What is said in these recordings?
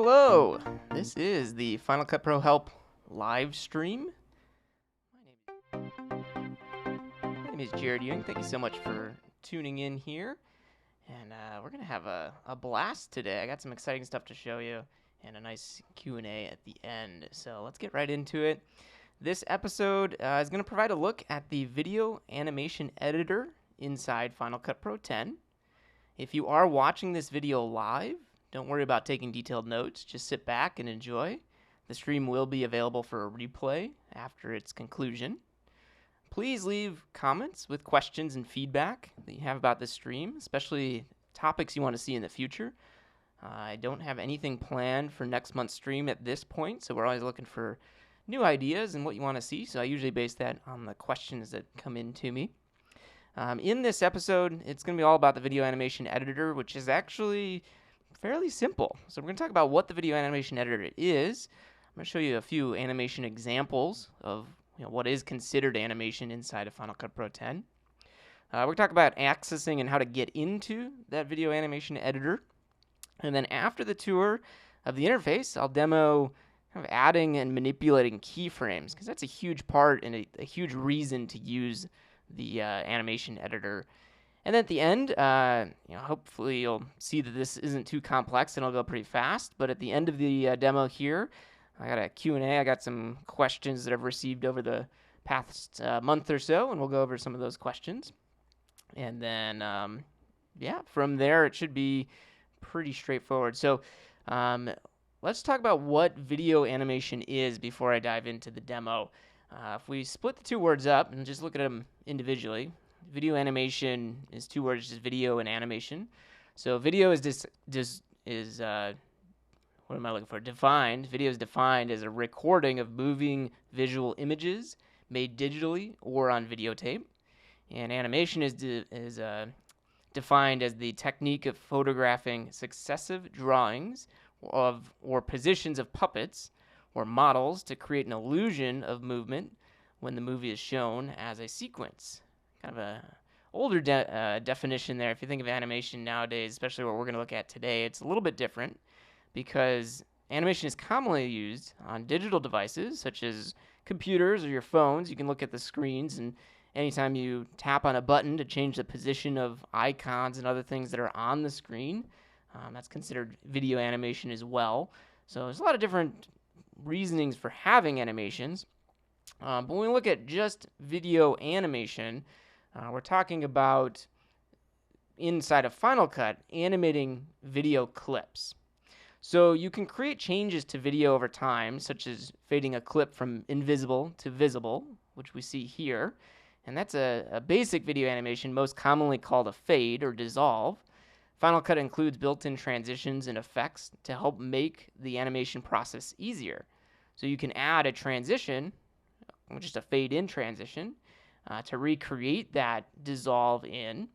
Hello, this is the Final Cut Pro Help live stream. My name is Jared Ewing. Thank you so much for tuning in here. And we're going to have a blast today. I got some exciting stuff to show you and a nice Q&A at the end. So let's get right into it. This episode is going to provide a look at the video animation editor inside Final Cut Pro 10. If you are watching this video live, don't worry about taking detailed notes. Just sit back and enjoy. The stream will be available for a replay after its conclusion. Please leave comments with questions and feedback that you have about this stream, especially topics you want to see in the future. I don't have anything planned for next month's stream at this point, so we're always looking for new ideas and what you want to see, so I usually base that on the questions that come in to me. In this episode, it's going to be all about the video animation editor, which is actually fairly simple. So we're going to talk about what the video animation editor is. I'm going to show you a few animation examples of what is considered animation inside of Final Cut Pro 10. We're going to talk about accessing and how to get into that video animation editor. And then after the tour of the interface, I'll demo kind of adding and manipulating keyframes, because that's a huge part and a huge reason to use the animation editor. And then at the end, hopefully you'll see that this isn't too complex and it'll go pretty fast. But at the end of the demo here, I got a Q&A. I got some questions that I've received over the past month or so, and we'll go over some of those questions. And then, from there it should be pretty straightforward. So let's talk about what video animation is before I dive into the demo. If we split the two words up and just look at them individually, video animation is two words, just video and animation. So video is what am I looking for? Defined. Video is defined as a recording of moving visual images made digitally or on videotape. And animation is defined as the technique of photographing successive drawings of or positions of puppets or models to create an illusion of movement when the movie is shown as a sequence. Kind of a older definition there. If you think of animation nowadays, especially what we're going to look at today, it's a little bit different because animation is commonly used on digital devices such as computers or your phones. You can look at the screens, and anytime you tap on a button to change the position of icons and other things that are on the screen, that's considered video animation as well. So there's a lot of different reasonings for having animations. But when we look at just video animation, we're talking about, inside of Final Cut, animating video clips. So you can create changes to video over time, such as fading a clip from invisible to visible, which we see here. And that's a basic video animation, most commonly called a fade or dissolve. Final Cut includes built-in transitions and effects to help make the animation process easier. So you can add a transition, just a fade-in transition, to recreate that dissolve in,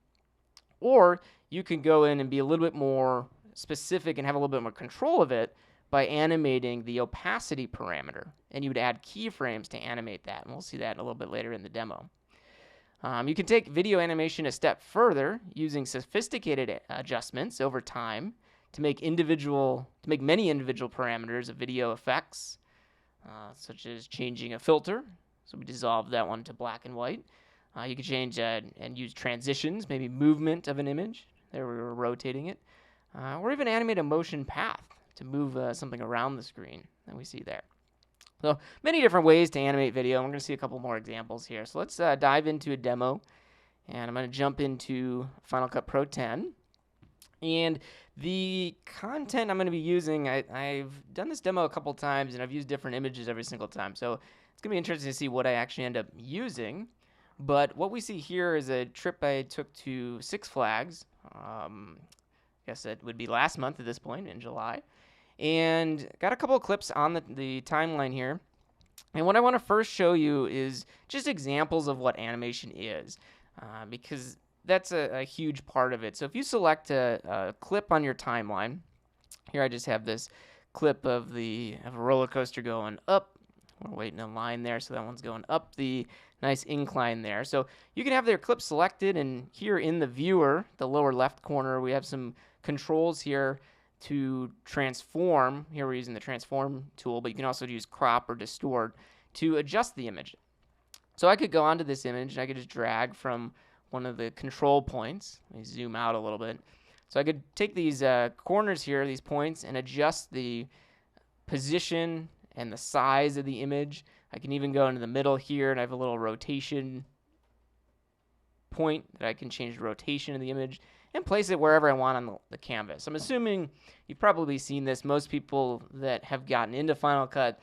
or you can go in and be a little bit more specific and have a little bit more control of it by animating the opacity parameter, and you would add keyframes to animate that, and we'll see that a little bit later in the demo. You can take video animation a step further using sophisticated adjustments over time to make many individual parameters of video effects, such as changing a filter. So we dissolved that one to black and white. You can change and use transitions, maybe movement of an image. There we were rotating it. Or even animate a motion path to move something around the screen that we see there. So many different ways to animate video. We're going to see a couple more examples here. So let's dive into a demo. And I'm going to jump into Final Cut Pro 10. And the content I'm going to be using, I've done this demo a couple times, and I've used different images every single time. So it's going to be interesting to see what I actually end up using. But what we see here is a trip I took to Six Flags. I guess it would be last month at this point, in July. And got a couple of clips on the timeline here. And what I want to first show you is just examples of what animation is, because that's a huge part of it. So if you select a clip on your timeline, here I just have this clip of a roller coaster going up. We're waiting in line there, so that one's going up the nice incline there. So you can have their clip selected, and here in the viewer, the lower left corner, we have some controls here to transform. Here we're using the transform tool, but you can also use crop or distort to adjust the image. So I could go onto this image and I could just drag from one of the control points. Let me zoom out a little bit. So I could take these corners here, these points, and adjust the position and the size of the image. I can even go into the middle here and I have a little rotation point that I can change the rotation of the image and place it wherever I want on the canvas. I'm assuming you've probably seen this. Most people that have gotten into Final Cut,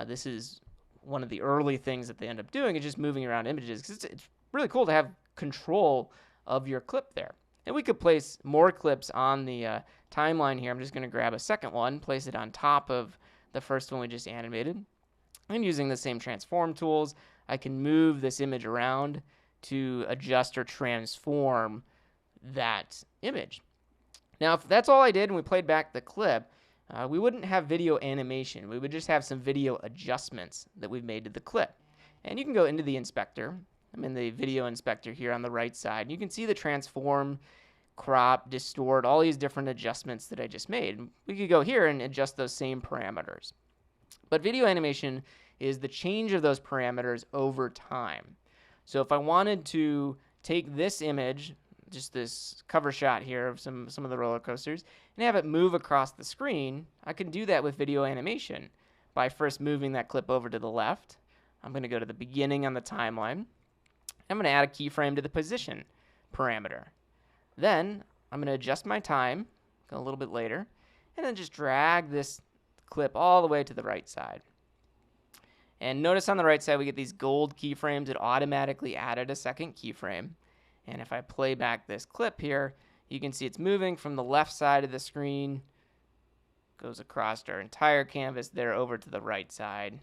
this is one of the early things that they end up doing is just moving around images, because it's really cool to have control of your clip there. And we could place more clips on the timeline here. I'm just going to grab a second one, place it on top of the first one we just animated. And using the same transform tools, I can move this image around to adjust or transform that image. Now, if that's all I did and we played back the clip, we wouldn't have video animation. We would just have some video adjustments that we've made to the clip. And you can go into the inspector. I'm in the video inspector here on the right side. You can see the transform, crop, distort, all these different adjustments that I just made. We could go here and adjust those same parameters. But video animation is the change of those parameters over time. So if I wanted to take this image, just this cover shot here of some of the roller coasters, and have it move across the screen, I can do that with video animation by first moving that clip over to the left. I'm going to go to the beginning on the timeline. I'm going to add a keyframe to the position parameter. Then I'm going to adjust my time a little bit later, and then just drag this clip all the way to the right side. And notice on the right side we get these gold keyframes. It automatically added a second keyframe. And if I play back this clip here, you can see it's moving from the left side of the screen, goes across our entire canvas there over to the right side.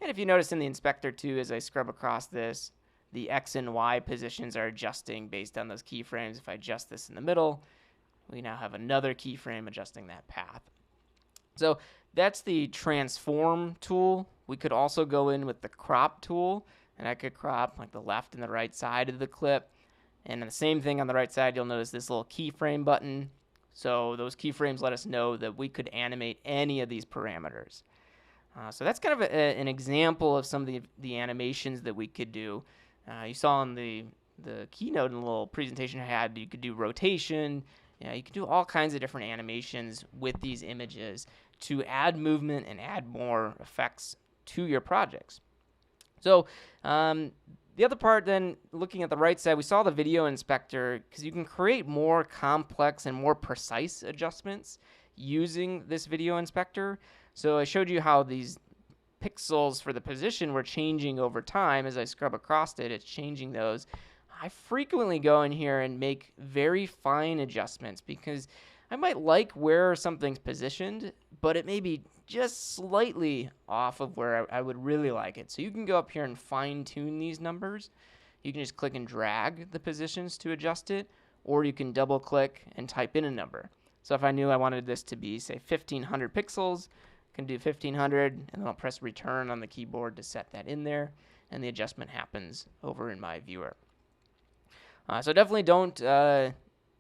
And if you notice in the inspector too, as I scrub across this, the X and Y positions are adjusting based on those keyframes. If I adjust this in the middle, we now have another keyframe adjusting that path. So that's the transform tool. We could also go in with the crop tool, and I could crop like the left and the right side of the clip. And the same thing on the right side, you'll notice this little keyframe button. So those keyframes let us know that we could animate any of these parameters. So that's kind of an example of some of the animations that we could do. You saw in the keynote in the little presentation I had, you could do rotation. You could do all kinds of different animations with these images to add movement and add more effects to your projects. So the other part then, looking at the right side, we saw the video inspector, because you can create more complex and more precise adjustments using this video inspector. So I showed you how these pixels for the position were changing over time. As I scrub across it, it's changing those. I frequently go in here and make very fine adjustments because I might like where something's positioned, but it may be just slightly off of where I would really like it. So you can go up here and fine tune these numbers. You can just click and drag the positions to adjust it, or you can double click and type in a number. So if I knew I wanted this to be, say, 1500 pixels, I can do 1500, and then I'll press return on the keyboard to set that in there, and the adjustment happens over in my viewer. So definitely don't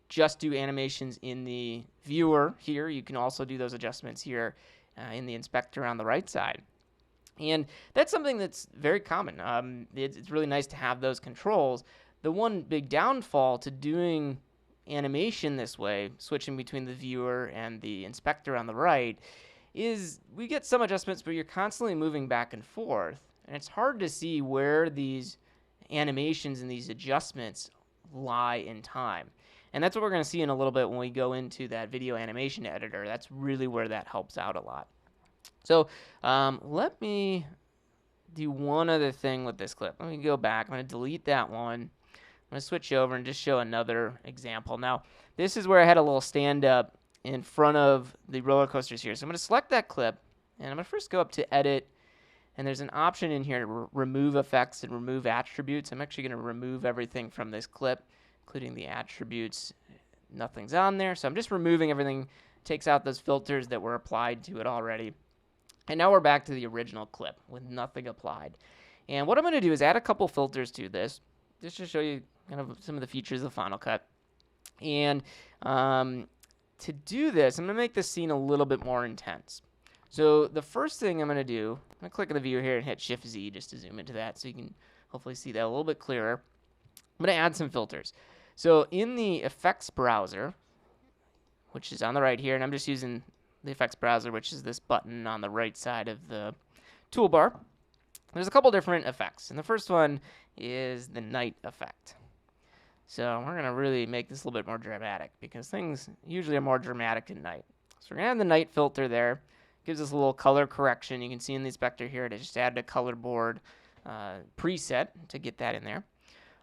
just do animations in the viewer here. You can also do those adjustments here in the inspector on the right side. And that's something that's very common. It's really nice to have those controls. The one big downfall to doing animation this way, switching between the viewer and the inspector on the right, is we get some adjustments, but you're constantly moving back and forth. And it's hard to see where these animations and these adjustments lie in time. And that's what we're going to see in a little bit when we go into that video animation editor. That's really where that helps out a lot. So let me do one other thing with this clip. Let me go back. I'm going to delete that one. I'm going to switch over and just show another example. Now, this is where I had a little stand up in front of the roller coasters here. So I'm going to select that clip, and I'm going to first go up to Edit, and there's an option in here to remove effects and remove attributes. I'm actually going to remove everything from this clip, including the attributes. Nothing's on there, so I'm just removing everything. Takes out those filters that were applied to it already. And now we're back to the original clip with nothing applied. And what I'm going to do is add a couple filters to this, just to show you kind of some of the features of Final Cut. And to do this, I'm going to make this scene a little bit more intense. So the first thing I'm going to do, I'm going to click on the viewer here and hit Shift-Z just to zoom into that so you can hopefully see that a little bit clearer. I'm going to add some filters. So in the effects browser, which is on the right here, and I'm just using the effects browser, which is this button on the right side of the toolbar, there's a couple different effects. And the first one is the night effect. So we're going to really make this a little bit more dramatic because things usually are more dramatic at night. So we're going to add the night filter there. Gives us a little color correction. You can see in the inspector here, I just added a color board preset to get that in there.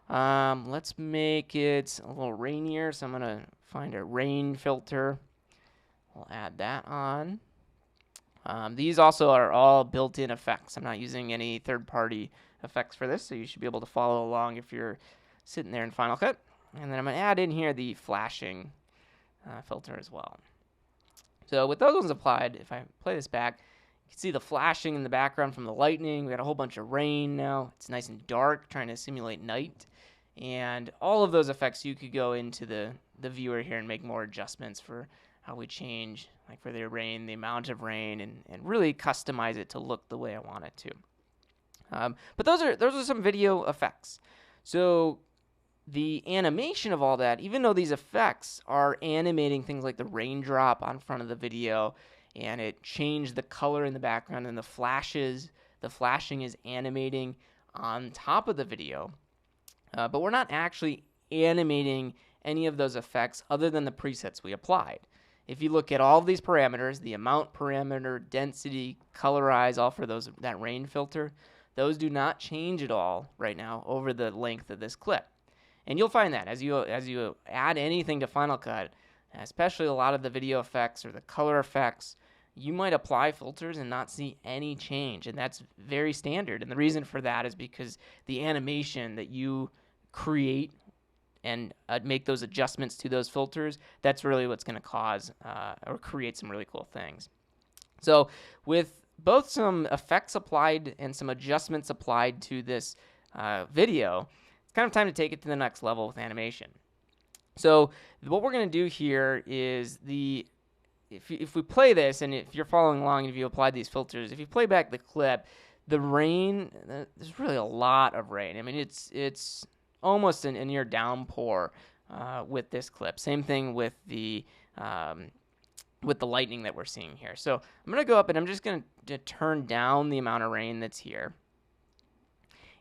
Let's make it a little rainier. So I'm going to find a rain filter. We'll add that on. These also are all built-in effects. I'm not using any third-party effects for this, so you should be able to follow along if you're sitting there in Final Cut. And then I'm going to add in here the flashing filter as well. So with those ones applied, if I play this back, you can see the flashing in the background from the lightning. We got a whole bunch of rain now. It's nice and dark, trying to simulate night. And all of those effects, you could go into the viewer here and make more adjustments for how we change, like for the rain, the amount of rain, and really customize it to look the way I want it to. But those are some video effects. So the animation of all that, even though these effects are animating things like the raindrop on front of the video, and it changed the color in the background, and the flashing is animating on top of the video, but we're not actually animating any of those effects other than the presets we applied. If you look at all of these parameters, the amount parameter, density, colorize, all for that rain filter, those do not change at all right now over the length of this clip. And you'll find that as you add anything to Final Cut, especially a lot of the video effects or the color effects, you might apply filters and not see any change. And that's very standard. And the reason for that is because the animation that you create and make those adjustments to those filters, that's really what's going to cause or create some really cool things. So with both some effects applied and some adjustments applied to this video, it's kind of time to take it to the next level with animation. So what we're going to do here is if we play this, and if you're following along and if you applied these filters, if you play back the clip, the rain, there's really a lot of rain. I mean, it's almost a near downpour with this clip. Same thing with the lightning that we're seeing here. So I'm going to go up and I'm just going to turn down the amount of rain that's here.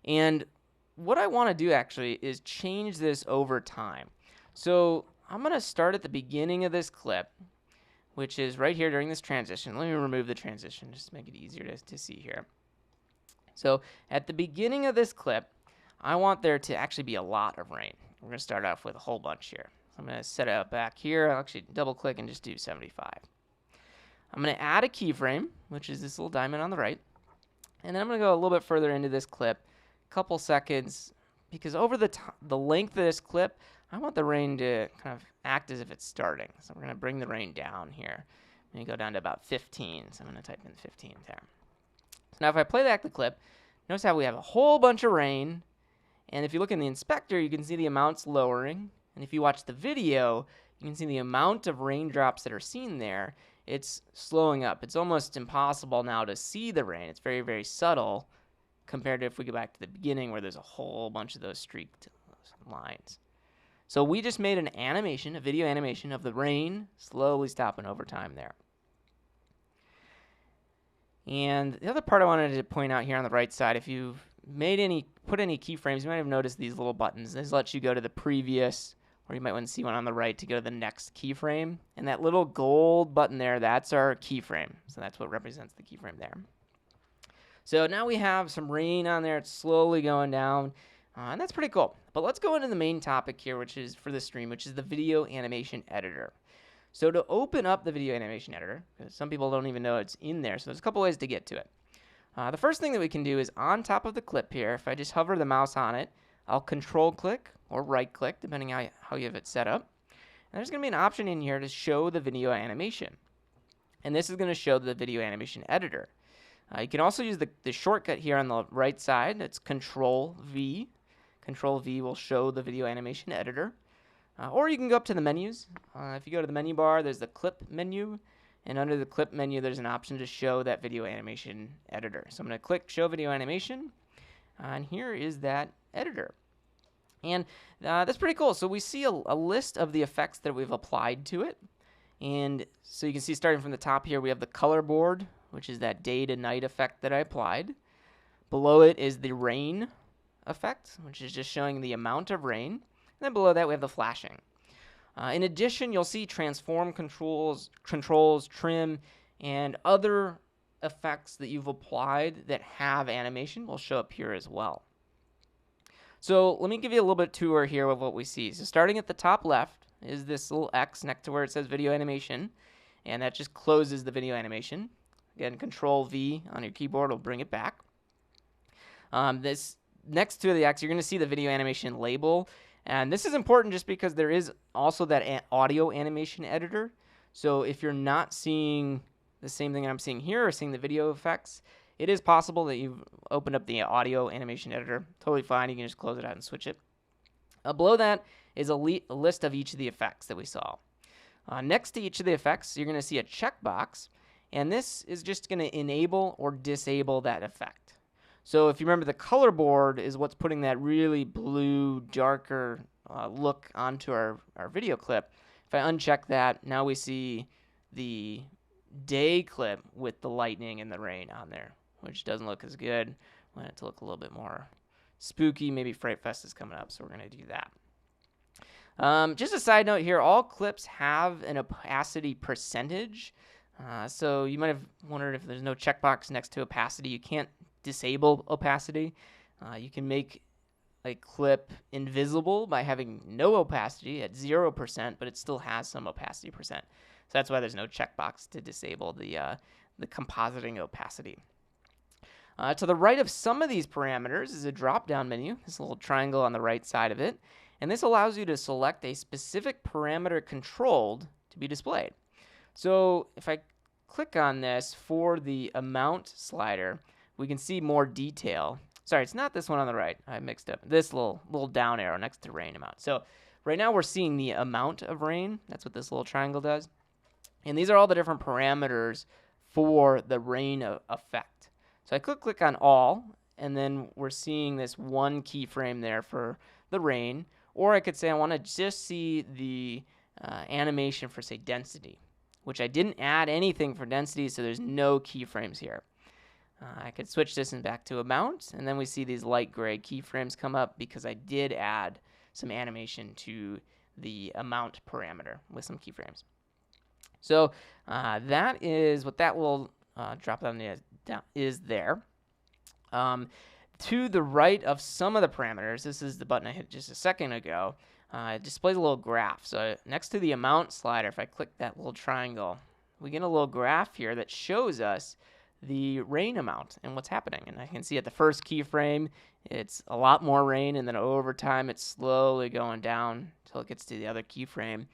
And what I want to do actually is change this over time. So I'm going to start at the beginning of this clip, which is right here during this transition. Let me remove the transition just to make it easier to see here. So at the beginning of this clip, I want there to actually be a lot of rain. We're going to start off with a whole bunch here. So I'm going to set it up back here. I'll actually double click and just do 75. I'm going to add a keyframe, which is this little diamond on the right. And then I'm going to go a little bit further into this clip, a couple seconds, because over the length of this clip, I want the rain to kind of act as if it's starting. So we're going to bring the rain down here. I'm going to go down to about 15. So I'm going to type in 15 there. So now if I play back the clip, notice how we have a whole bunch of rain. And if you look in the inspector, you can see the amounts lowering. And if you watch the video, you can see the amount of raindrops that are seen there. It's slowing up. It's almost impossible now to see the rain. It's very, very subtle compared to if we go back to the beginning where there's a whole bunch of those streaked lines. So we just made an animation, a video animation of the rain slowly stopping over time there. And the other part I wanted to point out here on the right side, if you've put any keyframes, you might have noticed these little buttons. This lets you go to the previous, or you might want to see one on the right to go to the next keyframe. And that little gold button there, that's our keyframe. So that's what represents the keyframe there. So now we have some rain on there. It's slowly going down. And that's pretty cool. But let's go into the main topic here, which is for the stream, which is the video animation editor. So to open up the video animation editor, because some people don't even know it's in there, so there's a couple ways to get to it. The first thing that we can do is on top of the clip here, if I just hover the mouse on it, I'll control click or right click, depending on how you have it set up. And there's going to be an option in here to show the video animation. And this is going to show the video animation editor. You can also use the shortcut here on the right side. It's Control V. Control V will show the video animation editor. Or you can go up to the menus. If you go to the menu bar, there's the clip menu. And under the clip menu, there's an option to show that video animation editor. So I'm going to click show video animation. And here is that editor. And that's pretty cool. So we see a list of the effects that we've applied to it. And so you can see starting from the top here, we have the color board, which is that day to night effect that I applied. Below it is the rain effect, which is just showing the amount of rain. And then below that, we have the flashing. In addition, you'll see transform controls, trim, and other effects that you've applied that have animation will show up here as well. So let me give you a little bit tour here of what we see. So starting at the top left is this little X next to where it says video animation, and that just closes the video animation. Again, Control V on your keyboard will bring it back. This next to the X, you're going to see the video animation label. And this is important just because there is also that audio animation editor. So if you're not seeing the same thing I'm seeing here or seeing the video effects, it is possible that you've opened up the audio animation editor. Totally fine. You can just close it out and switch it. Below that is a list of each of the effects that we saw. Next to each of the effects, you're going to see a checkbox. And this is just going to enable or disable that effect. So if you remember, the color board is what's putting that really blue, darker look onto our video clip. If I uncheck that, now we see the day clip with the lightning and the rain on there, which doesn't look as good. I want it to look a little bit more spooky. Maybe Fright Fest is coming up, so we're going to do that. Just a side note here, all clips have an opacity percentage. So you might have wondered if there's no checkbox next to opacity, you can't disable opacity. You can make a clip invisible by having no opacity at 0%, but it still has some opacity percent. So that's why there's no checkbox to disable the compositing opacity. To the right of some of these parameters is a drop-down menu, this little triangle on the right side of it, and this allows you to select a specific parameter controlled to be displayed. So if I click on this for the amount slider, we can see more detail. Sorry, it's not this one on the right. I mixed up. This little down arrow next to rain amount. So right now we're seeing the amount of rain. That's what this little triangle does. And these are all the different parameters for the rain effect. So I could click on all, and then we're seeing this one keyframe there for the rain. Or I could say I want to just see the animation for, say, density, which I didn't add anything for density, so there's no keyframes here. I could switch this back to amount, and then we see these light gray keyframes come up because I did add some animation to the amount parameter with some keyframes. So that is what that little drop down is there. To the right of some of the parameters, this is the button I hit just a second ago, it displays a little graph. So next to the amount slider, if I click that little triangle, we get a little graph here that shows us the rain amount and what's happening. And I can see at the first keyframe, it's a lot more rain, and then over time, it's slowly going down until it gets to the other keyframe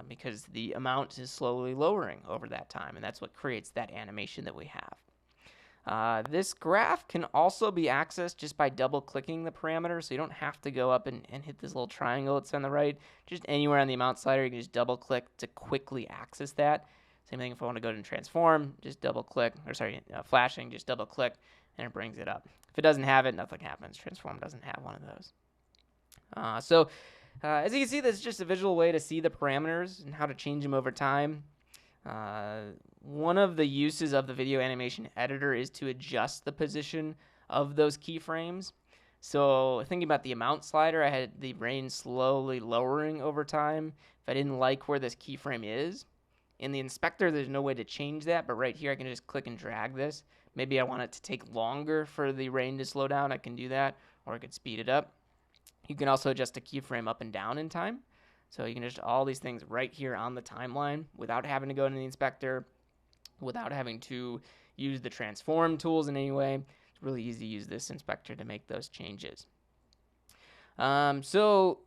because the amount is slowly lowering over that time, and that's what creates that animation that we have. This graph can also be accessed just by double-clicking the parameter, so you don't have to go up and hit this little triangle that's on the right. Just anywhere on the amount slider, you can just double-click to quickly access that. Same thing if I want to go to transform, just double-click, or sorry, flashing, just double-click, and it brings it up. If it doesn't have it, nothing happens. Transform doesn't have one of those. So as you can see, this is just a visual way to see the parameters and how to change them over time. One of the uses of the video animation editor is to adjust the position of those keyframes. So thinking about the amount slider, I had the rain slowly lowering over time. If I didn't like where this keyframe is, in the inspector, there's no way to change that, but right here I can just click and drag this. Maybe I want it to take longer for the rain to slow down, I can do that, or I could speed it up. You can also adjust a keyframe up and down in time. So you can adjust all these things right here on the timeline without having to go into the inspector, without having to use the transform tools in any way. It's really easy to use this inspector to make those changes. So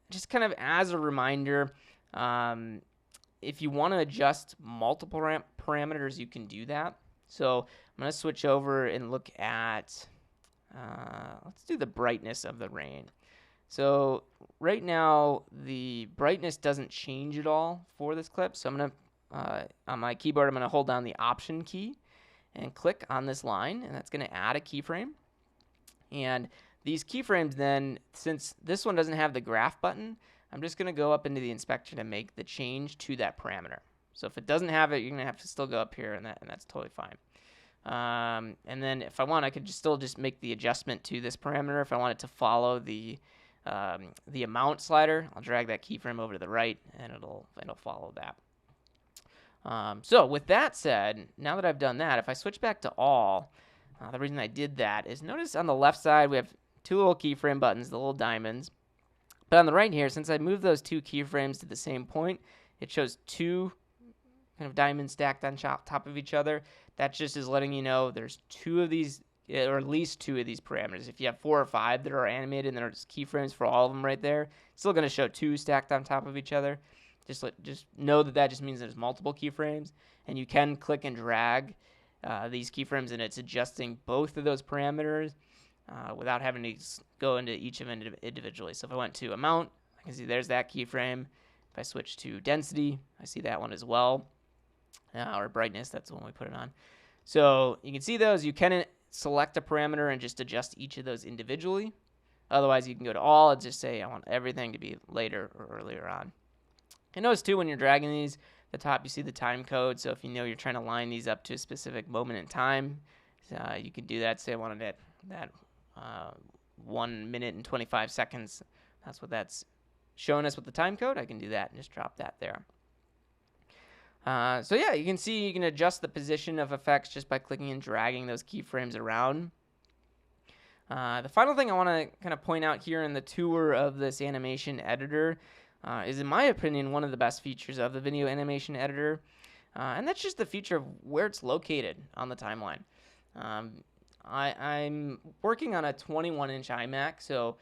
just kind of as a reminder, if you want to adjust multiple parameters, you can do that. So I'm going to switch over and look at, let's do the brightness of the rain. So right now, the brightness doesn't change at all for this clip. So I'm going to, on my keyboard, I'm going to hold down the Option key and click on this line, and that's going to add a keyframe. And these keyframes then, since this one doesn't have the graph button, I'm just going to go up into the inspection and make the change to that parameter. So if it doesn't have it, you're going to have to still go up here, and that's totally fine. And then if I want, I could still just make the adjustment to this parameter. If I want it to follow the amount slider, I'll drag that keyframe over to the right, and it'll follow that. So with that said, now that I've done that, if I switch back to all, the reason I did that is notice on the left side we have two little keyframe buttons, the little diamonds. But on the right here, since I moved those two keyframes to the same point, it shows two kind of diamonds stacked on top of each other. That just is letting you know there's two of these, or at least two of these parameters. If you have 4 or 5 that are animated and there's keyframes for all of them right there, it's still going to show two stacked on top of each other. Just know that just means there's multiple keyframes, and you can click and drag these keyframes, and it's adjusting both of those parameters without having to go into each of them individually. So if I went to amount, I can see there's that keyframe. If I switch to density, I see that one as well. Or brightness, that's the one we put it on. So you can see those. You can select a parameter and just adjust each of those individually. Otherwise, you can go to all and just say I want everything to be later or earlier on. And notice too, when you're dragging these, at the top you see the time code. So if you know you're trying to line these up to a specific moment in time, you can do that. Say I wanted it that 1 minute and 25 seconds. That's what that's showing us with the time code. I can do that and just drop that there. So yeah, you can see you can adjust the position of effects just by clicking and dragging those keyframes around. The final thing I want to kind of point out here in the tour of this animation editor is, in my opinion, one of the best features of the video animation editor, and that's just the feature of where it's located on the timeline. I'm working on a 21-inch iMac, so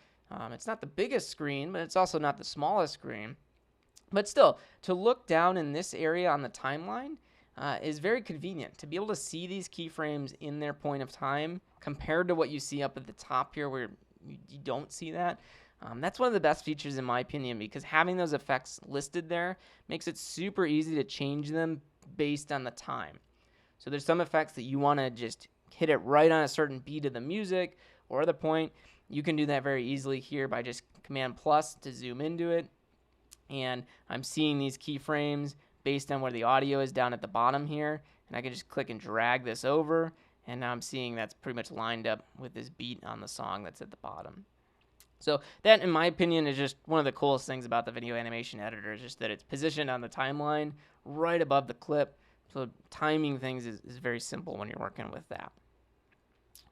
it's not the biggest screen, but it's also not the smallest screen. But still, to look down in this area on the timeline is very convenient. To be able to see these keyframes in their point of time compared to what you see up at the top here where you don't see that. That's one of the best features in my opinion, because having those effects listed there makes it super easy to change them based on the time. So there's some effects that you want to just hit it right on a certain beat of the music or the point. You can do that very easily here by just Command+ to zoom into it. And I'm seeing these keyframes based on where the audio is down at the bottom here. And I can just click and drag this over. And now I'm seeing that's pretty much lined up with this beat on the song that's at the bottom. So that, in my opinion, is just one of the coolest things about the video animation editor, is just that it's positioned on the timeline right above the clip. So timing things is very simple when you're working with that.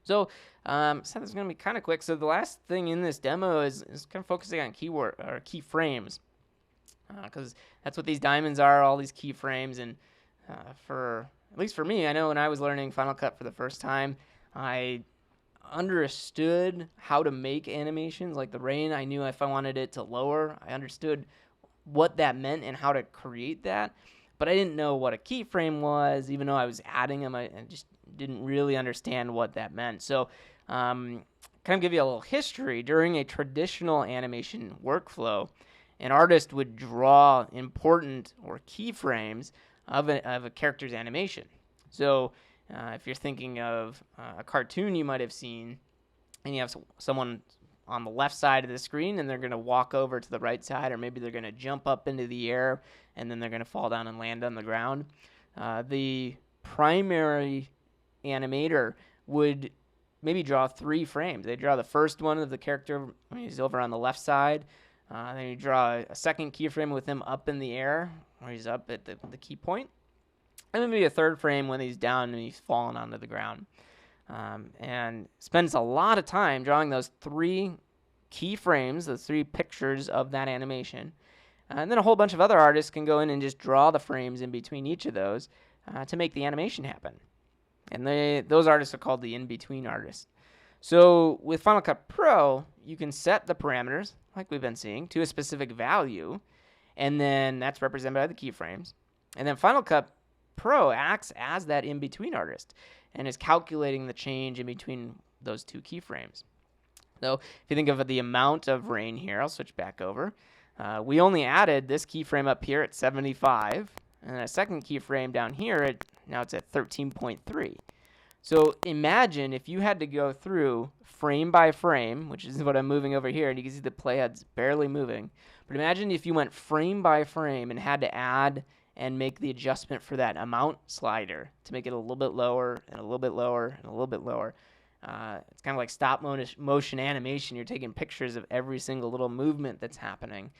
So this is going to be kind of quick. So the last thing in this demo is kind of focusing on keyframes. Because that's what these diamonds are, all these keyframes. And at least for me, I know when I was learning Final Cut for the first time, I understood how to make animations. Like the rain, I knew if I wanted it to lower, I understood what that meant and how to create that. But I didn't know what a keyframe was, even though I was adding them. I just didn't really understand what that meant. So kind of give you a little history. During a traditional animation workflow, an artist would draw important or keyframes of a character's animation. So if you're thinking of a cartoon you might have seen, and you have someone on the left side of the screen, and they're going to walk over to the right side, or maybe they're going to jump up into the air, and then they're going to fall down and land on the ground. The primary animator would maybe draw 3 frames. They draw the first one of the character when he's over on the left side. Then you draw a second keyframe with him up in the air, where he's up at the key point. And then maybe a third frame when he's down and he's fallen onto the ground. And spends a lot of time drawing those 3 keyframes, those 3 pictures of that animation. And then a whole bunch of other artists can go in and just draw the frames in between each of those to make the animation happen. And those artists are called the in-between artists. So with Final Cut Pro, you can set the parameters, like we've been seeing, to a specific value, and then that's represented by the keyframes. And then Final Cut Pro acts as that in-between artist and is calculating the change in between those 2 keyframes. So if you think of the amount of rain here, I'll switch back over. We only added this keyframe up here at 75, and a second keyframe down here, now it's at 13.3. So imagine if you had to go through frame by frame, which is what I'm moving over here, and you can see the playhead's barely moving. But imagine if you went frame by frame and had to add and make the adjustment for that amount slider to make it a little bit lower and a little bit lower and a little bit lower. It's kind of like stop motion animation. You're taking pictures of every single little movement that's happening.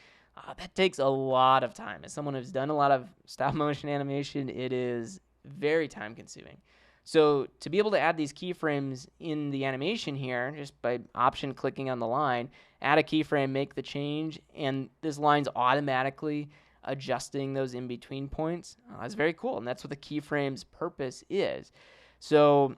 That takes a lot of time. As someone who's done a lot of stop motion animation, it is very time consuming. So to be able to add these keyframes in the animation here, just by option clicking on the line, add a keyframe, make the change, and this line's automatically adjusting those in-between points. That's very cool, and that's what the keyframe's purpose is. So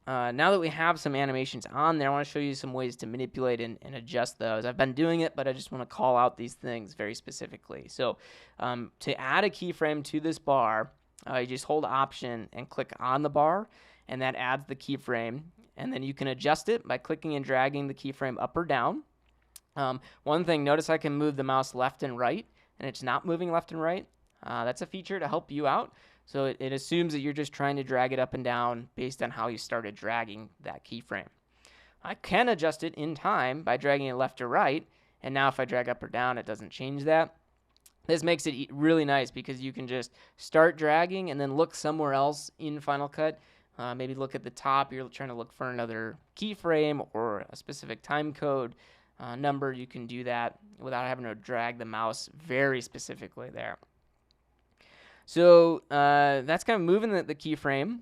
now that we have some animations on there, I want to show you some ways to manipulate and adjust those. I've been doing it, but I just want to call out these things very specifically. So to add a keyframe to this bar, you just hold Option and click on the bar, and that adds the keyframe. And then you can adjust it by clicking and dragging the keyframe up or down. One thing, notice I can move the mouse left and right, and it's not moving left and right. That's a feature to help you out. So it assumes that you're just trying to drag it up and down based on how you started dragging that keyframe. I can adjust it in time by dragging it left or right, and now if I drag up or down, it doesn't change that. This makes it really nice because you can just start dragging and then look somewhere else in Final Cut. Maybe look at the top. You're trying to look for another keyframe or a specific time code number. You can do that without having to drag the mouse very specifically there. So that's kind of moving the keyframe.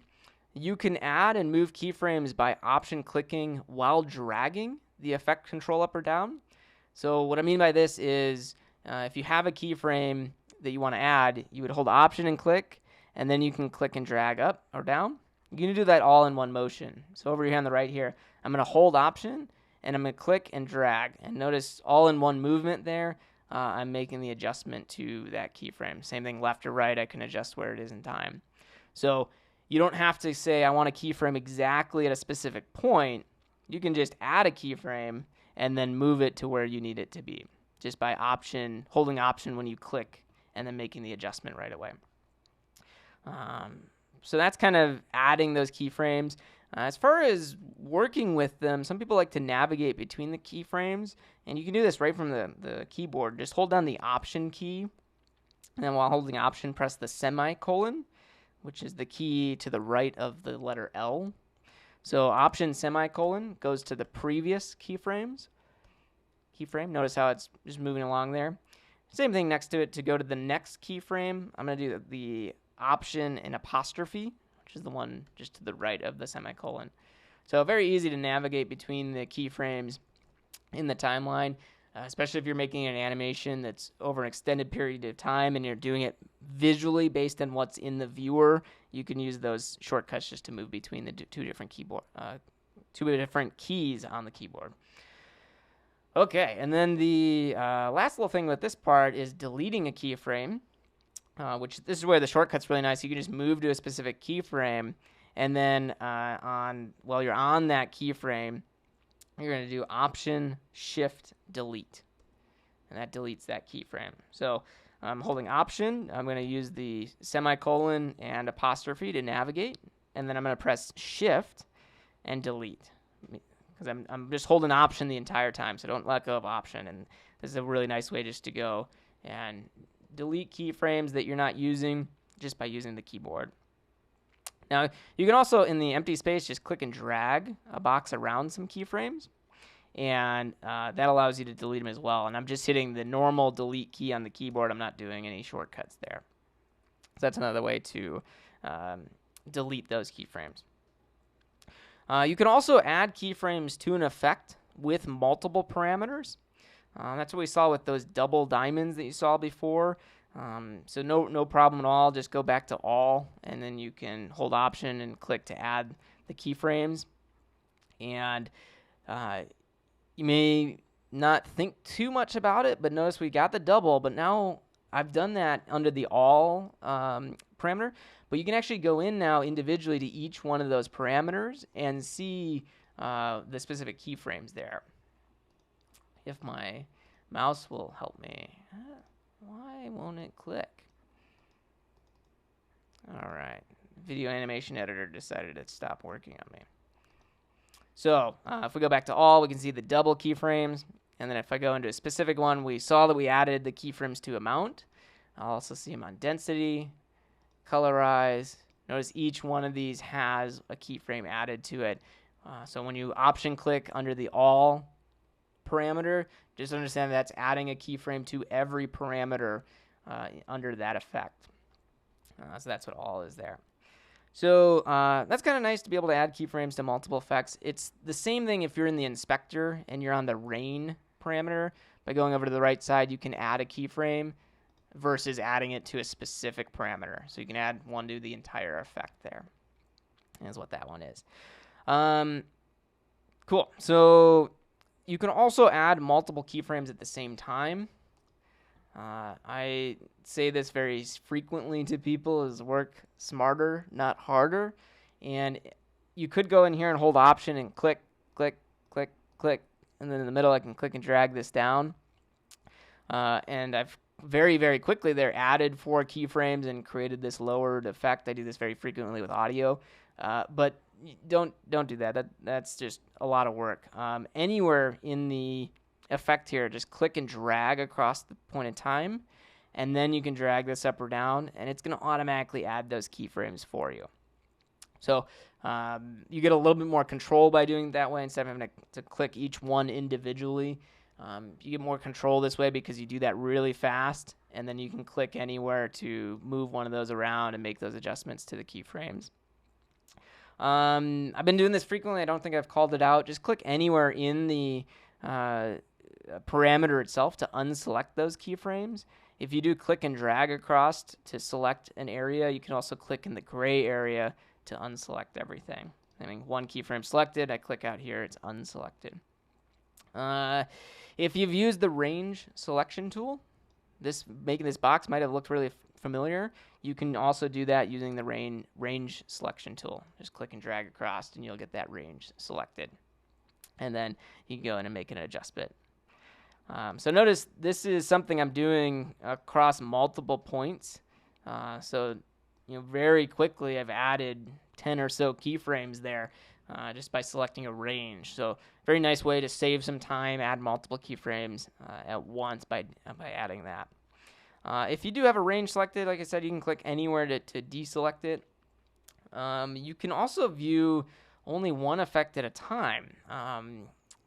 You can add and move keyframes by option clicking while dragging the effect control up or down. So what I mean by this is if you have a keyframe that you want to add, you would hold Option and click, and then you can click and drag up or down. You can do that all in one motion. So over here on the right here, I'm going to hold Option, and I'm going to click and drag. And notice all in one movement there, I'm making the adjustment to that keyframe. Same thing left or right, I can adjust where it is in time. So you don't have to say I want a keyframe exactly at a specific point. You can just add a keyframe and then move it to where you need it to be, just by holding Option when you click and then making the adjustment right away. So that's kind of adding those keyframes. As far as working with them, some people like to navigate between the keyframes, and you can do this right from the keyboard. Just hold down the Option key, and then while holding Option, press the semicolon, which is the key to the right of the letter L. So Option semicolon goes to the previous keyframe. Notice how it's just moving along there. Same thing next to it. To go to the next keyframe, I'm going to do the Option and apostrophe, which is the one just to the right of the semicolon. So very easy to navigate between the keyframes in the timeline, especially if you're making an animation that's over an extended period of time and you're doing it visually based on what's in the viewer. You can use those shortcuts just to move between the two different keys on the keyboard. Okay, and then the last little thing with this part is deleting a keyframe, which this is where the shortcut's really nice. You can just move to a specific keyframe, and then while you're on that keyframe, you're going to do Option, Shift, Delete, and that deletes that keyframe. So I'm holding Option. I'm going to use the semicolon and apostrophe to navigate, and then I'm going to press Shift and Delete, because I'm just holding Option the entire time, so don't let go of Option. And this is a really nice way just to go and delete keyframes that you're not using just by using the keyboard. Now, you can also, in the empty space, just click and drag a box around some keyframes, and that allows you to delete them as well. And I'm just hitting the normal delete key on the keyboard. I'm not doing any shortcuts there. So that's another way to delete those keyframes. You can also add keyframes to an effect with multiple parameters. That's what we saw with those double diamonds that you saw before. So no problem at all. Just go back to all, and then you can hold Option and click to add the keyframes. And you may not think too much about it, but notice we got the double, but now I've done that under the all parameter. But you can actually go in now individually to each one of those parameters and see the specific keyframes there. if my mouse will help me. Why won't it click? All right. Video animation editor decided to stop working on me. So if we go back to all, we can see the double keyframes. And then if I go into a specific one, we saw that we added the keyframes to amount. I'll also see them on density, colorize. Notice each one of these has a keyframe added to it. So when you option click under the all parameter, just understand that's adding a keyframe to every parameter under that effect. So that's what all is there. So that's kind of nice to be able to add keyframes to multiple effects. It's the same thing if you're in the inspector and you're on the rain parameter. By going over to the right side, you can add a keyframe versus adding it to a specific parameter. So you can add one to the entire effect there. Is what that one is. Cool. So you can also add multiple keyframes at the same time. I say this very frequently to people is work smarter, not harder. And you could go in here and hold option and click, click, click, click. And then in the middle, I can click and drag this down. And I've very, very quickly there added 4 keyframes and created this lowered effect. I do this very frequently with audio. But don't do that. That's just a lot of work. Anywhere in the effect here, just click and drag across the point in time, and then you can drag this up or down, and it's going to automatically add those keyframes for you. So you get a little bit more control by doing it that way instead of having to click each one individually. You get more control this way because you do that really fast, and then you can click anywhere to move one of those around and make those adjustments to the keyframes. I've been doing this frequently. I don't think I've called it out. Just click anywhere in the parameter itself to unselect those keyframes. If you do click and drag across to select an area, you can also click in the gray area to unselect everything. I mean, one keyframe selected, I click out here, it's unselected. If you've used the range selection tool, making this box might have looked really familiar. You can also do that using the range selection tool. Just click and drag across and you'll get that range selected. And then you can go in and make an adjustment. So notice this is something I'm doing across multiple points. So very quickly I've added 10 or so keyframes there just by selecting a range. So very nice way to save some time, add multiple keyframes at once by adding that. If you do have a range selected, like I said, you can click anywhere to deselect it. You can also view only one effect at a time.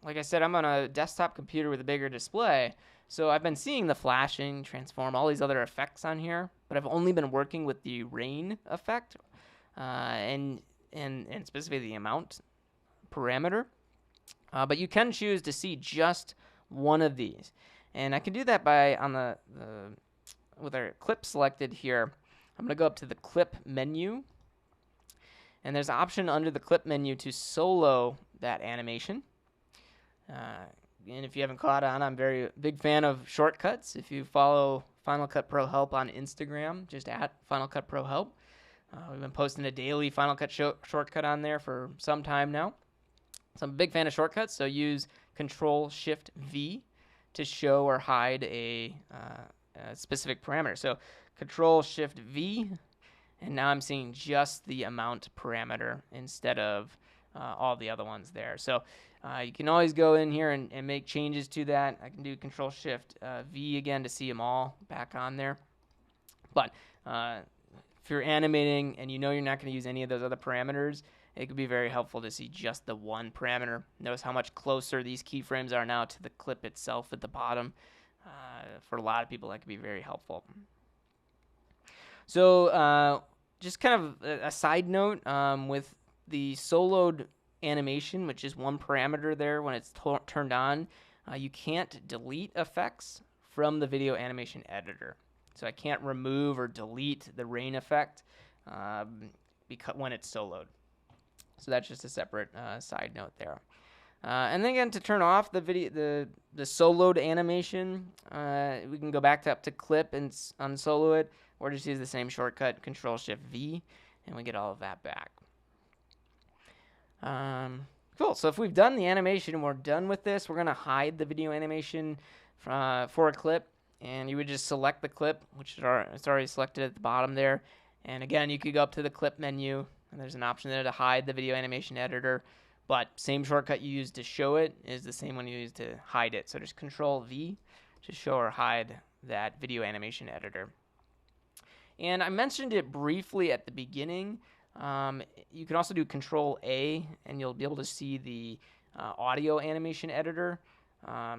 Like I said, I'm on a desktop computer with a bigger display, so I've been seeing the flashing, transform, all these other effects on here, but I've only been working with the rain effect and specifically the amount parameter. But you can choose to see just one of these, and I can do that by with our clip selected here. I'm going to go up to the clip menu. And there's an option under the clip menu to solo that animation. And if you haven't caught on, I'm very big fan of shortcuts. If you follow Final Cut Pro Help on Instagram, just at Final Cut Pro Help. We've been posting a daily Final Cut shortcut on there for some time now. So I'm a big fan of shortcuts, so use Control-Shift-V to show or hide a specific parameter. So Control-Shift-V, and now I'm seeing just the amount parameter instead of all the other ones there. So you can always go in here and make changes to that. I can do Control-Shift-V again to see them all back on there. But if you're animating and you know you're not going to use any of those other parameters, it could be very helpful to see just the one parameter. Notice how much closer these keyframes are now to the clip itself at the bottom. For a lot of people, that could be very helpful. So just kind of a side note, with the soloed animation, which is one parameter there when it's turned on, you can't delete effects from the video animation editor. So I can't remove or delete the rain effect because when it's soloed. So that's just a separate side note there. And then again, to turn off the soloed animation, we can go back up to clip and unsolo it, or just use the same shortcut, Control-Shift-V, and we get all of that back. Cool. So if we've done the animation and we're done with this, we're going to hide the video animation for a clip. And you would just select the clip, which it's already selected at the bottom there. And again, you could go up to the clip menu, and there's an option there to hide the video animation editor. But same shortcut you use to show it is the same one you use to hide it. So just Control V to show or hide that video animation editor. And I mentioned it briefly at the beginning. You can also do Control A, and you'll be able to see the audio animation editor.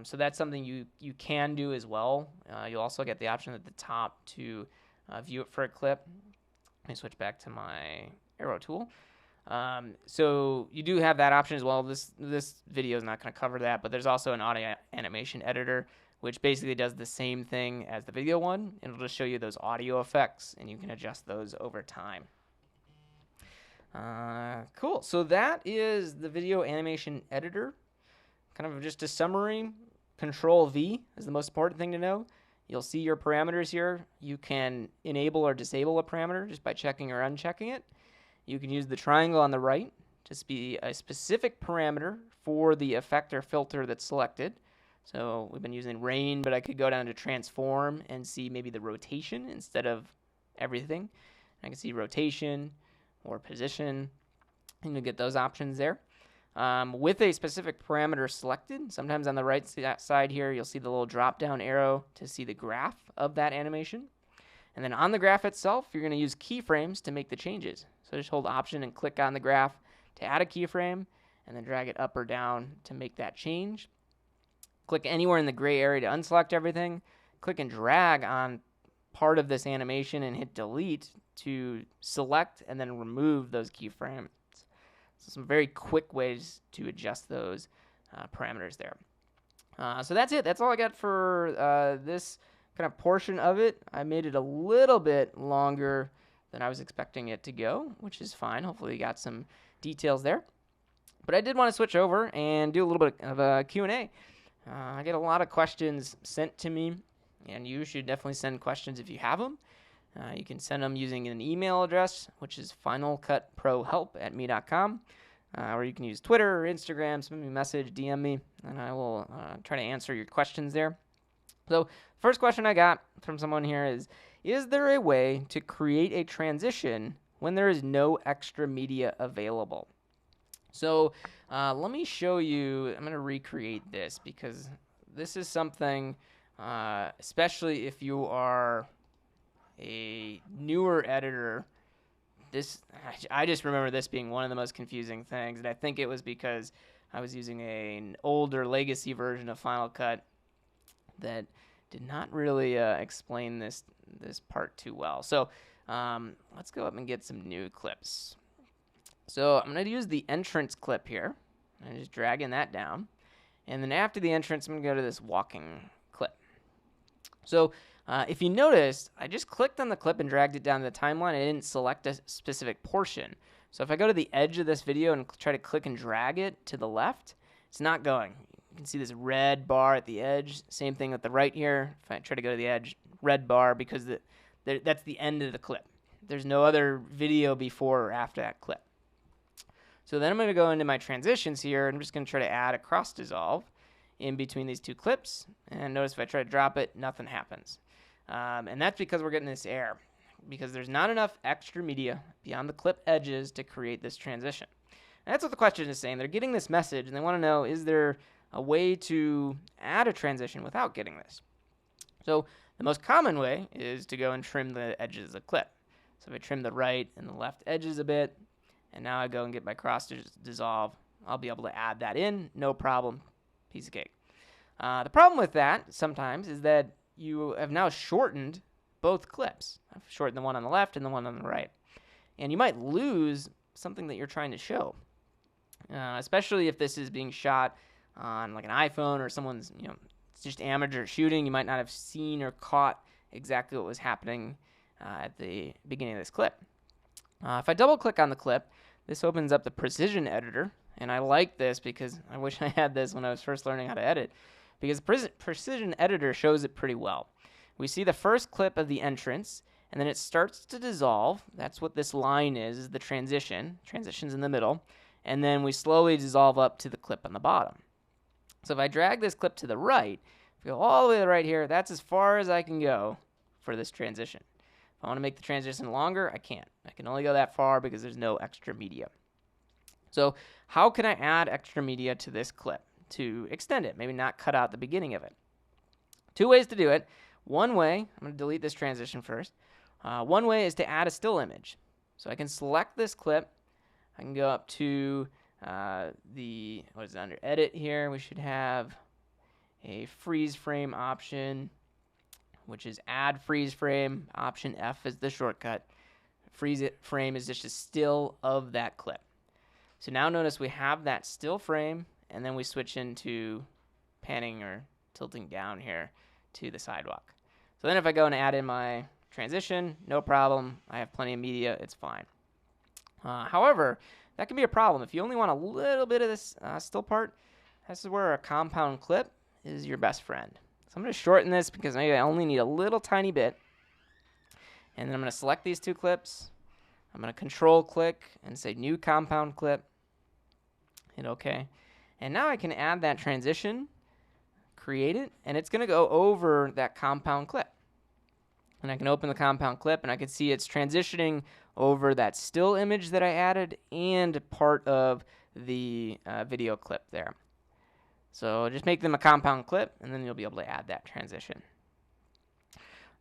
So that's something you can do as well. You'll also get the option at the top to view it for a clip. Let me switch back to my arrow tool. So you do have that option as well. This video is not going to cover that, but there's also an audio animation editor, which basically does the same thing as the video one. It'll just show you those audio effects, and you can adjust those over time. Cool. So that is the video animation editor. Kind of just a summary. Control V is the most important thing to know. You'll see your parameters here. You can enable or disable a parameter just by checking or unchecking it. You can use the triangle on the right to be a specific parameter for the effect or filter that's selected. So we've been using rain, but I could go down to transform and see maybe the rotation instead of everything. I can see rotation or position, and you get those options there. With a specific parameter selected, sometimes on the right side here, you'll see the little drop-down arrow to see the graph of that animation. And then on the graph itself, you're going to use keyframes to make the changes. So just hold Option and click on the graph to add a keyframe, and then drag it up or down to make that change. Click anywhere in the gray area to unselect everything. Click and drag on part of this animation and hit delete to select and then remove those keyframes. So some very quick ways to adjust those parameters there. So that's it. That's all I got for this kind of portion of it. I made it a little bit longer than I was expecting it to go, which is fine. Hopefully you got some details there. But I did want to switch over and do a little bit of a Q&A. I get a lot of questions sent to me, and you should definitely send questions if you have them. You can send them using an email address, which is finalcutprohelp@me.com, or you can use Twitter or Instagram, send me a message, DM me, and I will try to answer your questions there. So first question I got from someone here is there a way to create a transition when there is no extra media available? So let me show you. I'm going to recreate this because this is something, especially if you are a newer editor, I just remember this being one of the most confusing things, and I think it was because I was using an older legacy version of Final Cut that did not really explain this part too well. So let's go up and get some new clips. So I'm going to use the entrance clip here, and just dragging that down, and then after the entrance, I'm going to go to this walking clip. So if you noticed, I just clicked on the clip and dragged it down the timeline. I didn't select a specific portion. So if I go to the edge of this video and try to click and drag it to the left, it's not going. You can see this red bar at the edge. Same thing at the right here. If I try to go to the edge, red bar, because that's the end of the clip. There's no other video before or after that clip. So then I'm going to go into my transitions here, and I'm just going to try to add a cross dissolve in between these two clips. And notice if I try to drop it, nothing happens. And that's because we're getting this error, because there's not enough extra media beyond the clip edges to create this transition. And that's what the question is saying. They're getting this message, and they want to know, is there a way to add a transition without getting this? So the most common way is to go and trim the edges of the clip. So if I trim the right and the left edges a bit, and now I go and get my cross dissolve, I'll be able to add that in, no problem, piece of cake. The problem with that sometimes is that you have now shortened both clips. I've shortened the one on the left and the one on the right. And you might lose something that you're trying to show, especially if this is being shot on like an iPhone or someone's, it's just amateur shooting. You might not have seen or caught exactly what was happening at the beginning of this clip. If I double click on the clip, this opens up the precision editor. And I like this because I wish I had this when I was first learning how to edit, because precision editor shows it pretty well. We see the first clip of the entrance, and then it starts to dissolve. That's what this line is the transition. Transition's in the middle. and then we slowly dissolve up to the clip on the bottom. So if I drag this clip to the right, if I go all the way to the right here, that's as far as I can go for this transition. If I want to make the transition longer, I can't. I can only go that far because there's no extra media. So how can I add extra media to this clip to extend it? Maybe not cut out the beginning of it. Two ways to do it. One way, I'm going to delete this transition first. One way is to add a still image. So I can select this clip. I can go up to what is it, under edit here? We should have a freeze frame option, which is add freeze frame. Option F is the shortcut. Freeze frame is just a still of that clip. So now notice we have that still frame, and then we switch into panning or tilting down here to the sidewalk. So then if I go and add in my transition, no problem. I have plenty of media. It's fine. However, that can be a problem. If you only want a little bit of this still part, this is where a compound clip is your best friend. So I'm going to shorten this because maybe I only need a little tiny bit. And then I'm going to select these two clips. I'm going to control click and say new compound clip. Hit OK. And now I can add that transition, create it, and it's going to go over that compound clip. And I can open the compound clip, and I can see it's transitioning over that still image that I added and part of the video clip there. So just make them a compound clip, and then you'll be able to add that transition.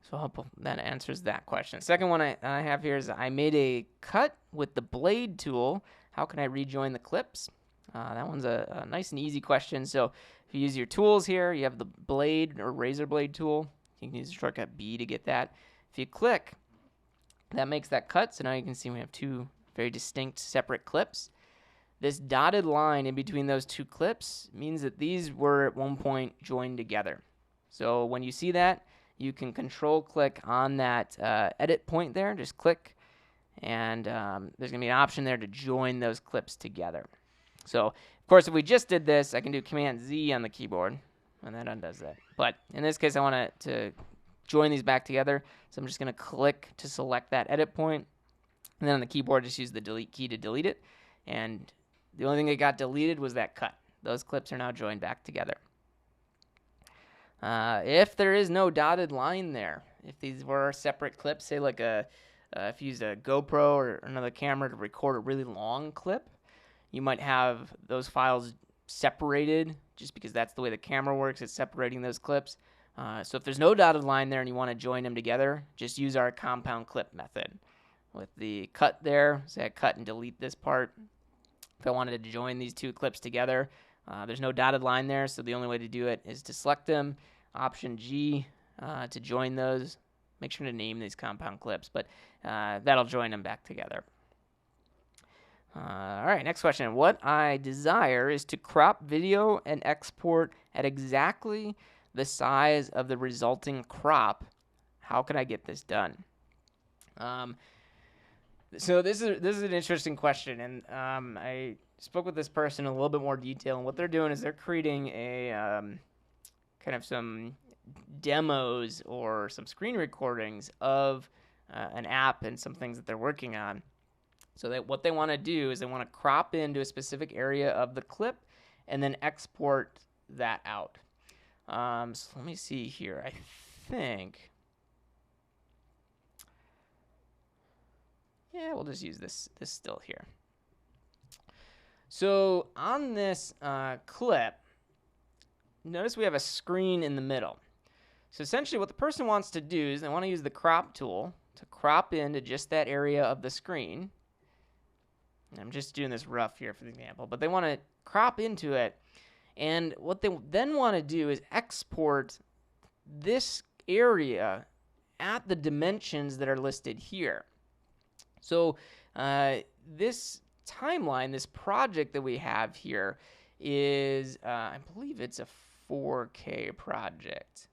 So I hope that answers that question. Second one I have here is I made a cut with the blade tool. How can I rejoin the clips? That one's a nice and easy question. So if you use your tools here, you have the blade or razor blade tool. You can use the shortcut B to get that. If you click, that makes that cut. So now you can see we have two very distinct separate clips. This dotted line in between those two clips means that these were at one point joined together. So when you see that, you can control click on that edit point there. Just click, and there's going to be an option there to join those clips together. So, of course, if we just did this, I can do Command Z on the keyboard, and that undoes that. But in this case, I want to join these back together. So I'm just going to click to select that edit point, and then on the keyboard, just use the delete key to delete it. And the only thing that got deleted was that cut. Those clips are now joined back together. If there is no dotted line there, if these were separate clips, say like if you used a GoPro or another camera to record a really long clip, you might have those files separated just because that's the way the camera works. It's separating those clips. So if there's no dotted line there and you want to join them together, just use our compound clip method. With the cut there, say I cut and delete this part. If I wanted to join these two clips together, there's no dotted line there, so the only way to do it is to select them, Option G to join those. Make sure to name these compound clips, but that'll join them back together. All right, next question. What I desire is to crop video and export at exactly the size of the resulting crop. How can I get this done? So this is an interesting question, and I spoke with this person in a little bit more detail, and what they're doing is they're creating a kind of some demos or some screen recordings of an app and some things that they're working on. So that what they want to do is they want to crop into a specific area of the clip and then export that out. So let me see here. I think, yeah, we'll just use this still here. So on this clip, notice we have a screen in the middle. So essentially what the person wants to do is they want to use the crop tool to crop into just that area of the screen. And I'm just doing this rough here for the example, but they want to crop into it. And what they then want to do is export this area at the dimensions that are listed here. So this timeline, this project that we have here is, I believe it's a 4K project.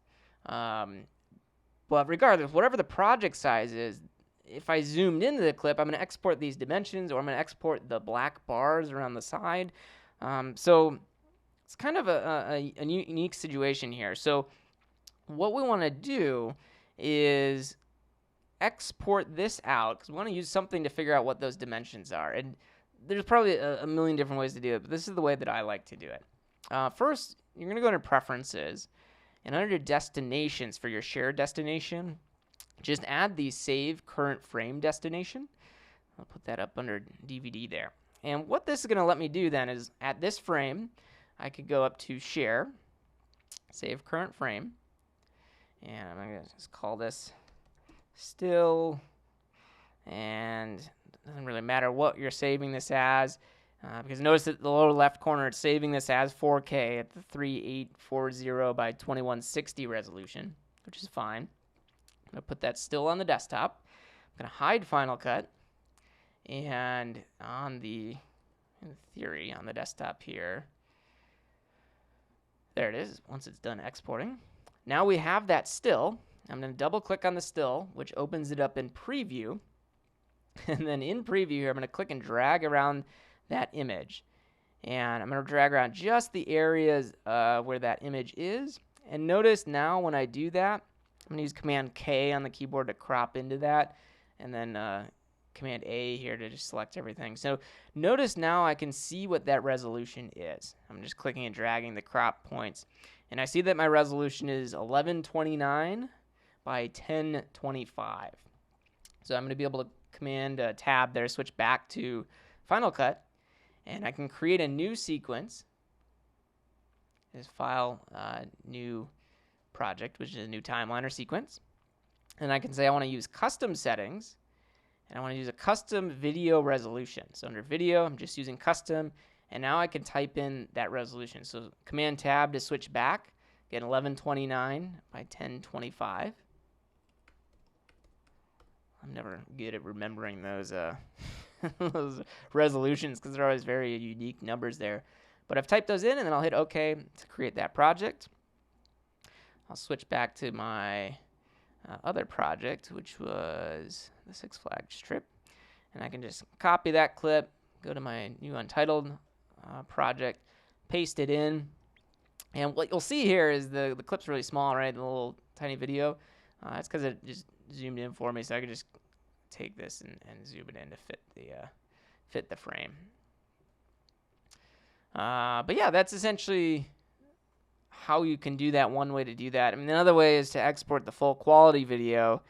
But regardless, whatever the project size is, if I zoomed into the clip, I'm going to export these dimensions, or I'm going to export the black bars around the side. So it's kind of a unique situation here. So what we want to do is export this out, because we want to use something to figure out what those dimensions are. And there's probably a million different ways to do it, but this is the way that I like to do it. First, you're going to go into Preferences, and under Destinations for your shared destination, just add the Save Current Frame destination. I'll put that up under DVD there. And what this is going to let me do then is at this frame, I could go up to Share, Save Current Frame, and I'm going to just call this Still, and it doesn't really matter what you're saving this as, because notice that the lower left corner, it's saving this as 4K at the 3840 by 2160 resolution, which is fine. I'm going to put that still on the desktop. I'm going to hide Final Cut, and on the, in theory, on the desktop here, there it is, once it's done exporting. Now we have that still. I'm going to double click on the still, which opens it up in preview. And then in preview here, I'm going to click and drag around that image. And I'm going to drag around just the areas where that image is. And notice now when I do that, I'm going to use Command K on the keyboard to crop into that. And then Command A here to just select everything. So notice now I can see what that resolution is. I'm just clicking and dragging the crop points. And I see that my resolution is 1129 by 1025. So I'm going to be able to Command Tab there, switch back to Final Cut, and I can create a new sequence. This File, New Project, which is a new timeline or sequence. And I can say I want to use custom settings, and I want to use a custom video resolution. So under Video, I'm just using custom, and now I can type in that resolution. So Command Tab to switch back, get 1129 by 1025. I'm never good at remembering those those resolutions because they're always very unique numbers there. But I've typed those in, and then I'll hit OK to create that project. I'll switch back to my other project, which was the Six Flags trip. And I can just copy that clip, go to my new untitled project, paste it in. And what you'll see here is the clip's really small, right? The little tiny video. It's because it just zoomed in for me, so I could just take this and zoom it in to fit the frame. But yeah, that's essentially how you can do that. One way to do that. I mean, another way is to export the full quality video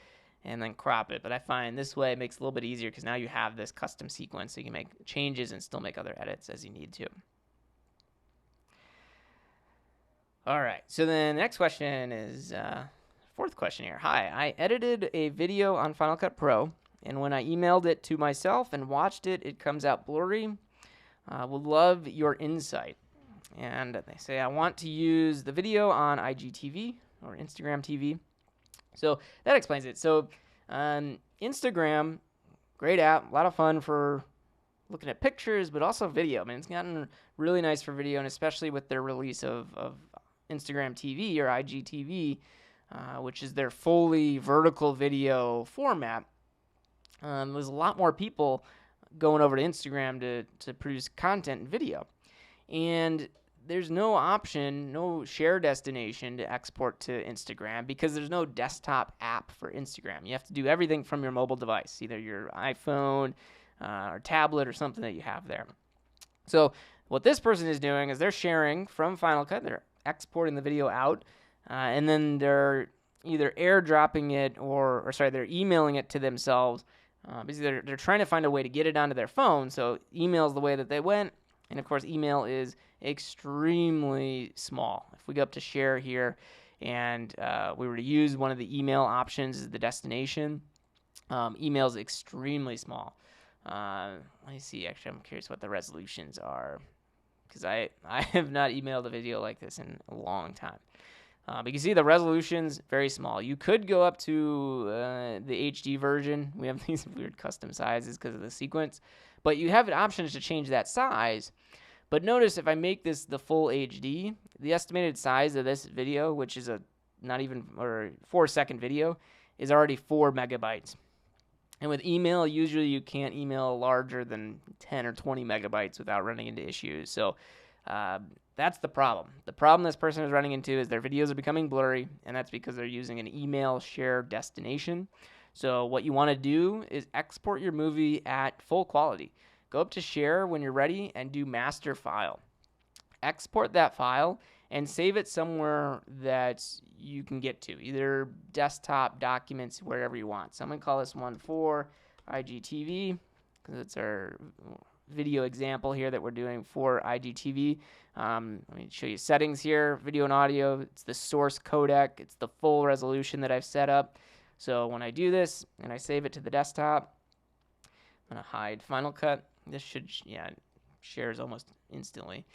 and then crop it. But I find this way it makes it a little bit easier because now you have this custom sequence, so you can make changes and still make other edits as you need to. All right, so then the next question is fourth question here. Hi, I edited a video on Final Cut Pro, and when I emailed it to myself and watched it, it comes out blurry. Would love your insight. And they say, I want to use the video on IGTV or Instagram TV. So that explains it. So Instagram, great app, a lot of fun for looking at pictures, but also video. I mean, it's gotten really nice for video, and especially with their release of Instagram TV or IGTV, which is their fully vertical video format. There's a lot more people going over to Instagram to produce content and video. And there's no option, no share destination to export to Instagram because there's no desktop app for Instagram. You have to do everything from your mobile device, either your iPhone or tablet or something that you have there. So what this person is doing is they're sharing from Final Cut. They're exporting the video out, and then they're either airdropping it or they're emailing it to themselves. Because they're trying to find a way to get it onto their phone. So email is the way that they went. And, of course, email is extremely small. If we go up to share here and we were to use one of the email options as the destination, email is extremely small. Let me see. Actually, I'm curious what the resolutions are because I have not emailed a video like this in a long time. But you can see the resolution's very small. You could go up to the HD version. We have these weird custom sizes because of the sequence. But you have options to change that size. But notice if I make this the full HD, the estimated size of this video, which is a 4-second video, is already 4 megabytes. And with email, usually you can't email larger than 10 or 20 megabytes without running into issues. So that's the problem. The problem this person is running into is their videos are becoming blurry, and that's because they're using an email share destination. So what you want to do is export your movie at full quality. go up to share when you're ready and do master file. Export that file and save it somewhere that you can get to, either desktop, documents, wherever you want. So I'm going to call this one for IGTV because it's our video example here that we're doing for IGTV. Let me show you settings here, video and audio. It's the source codec. It's the full resolution that I've set up. So when I do this and I save it to the desktop, I'm going to hide Final Cut. This should, shares almost instantly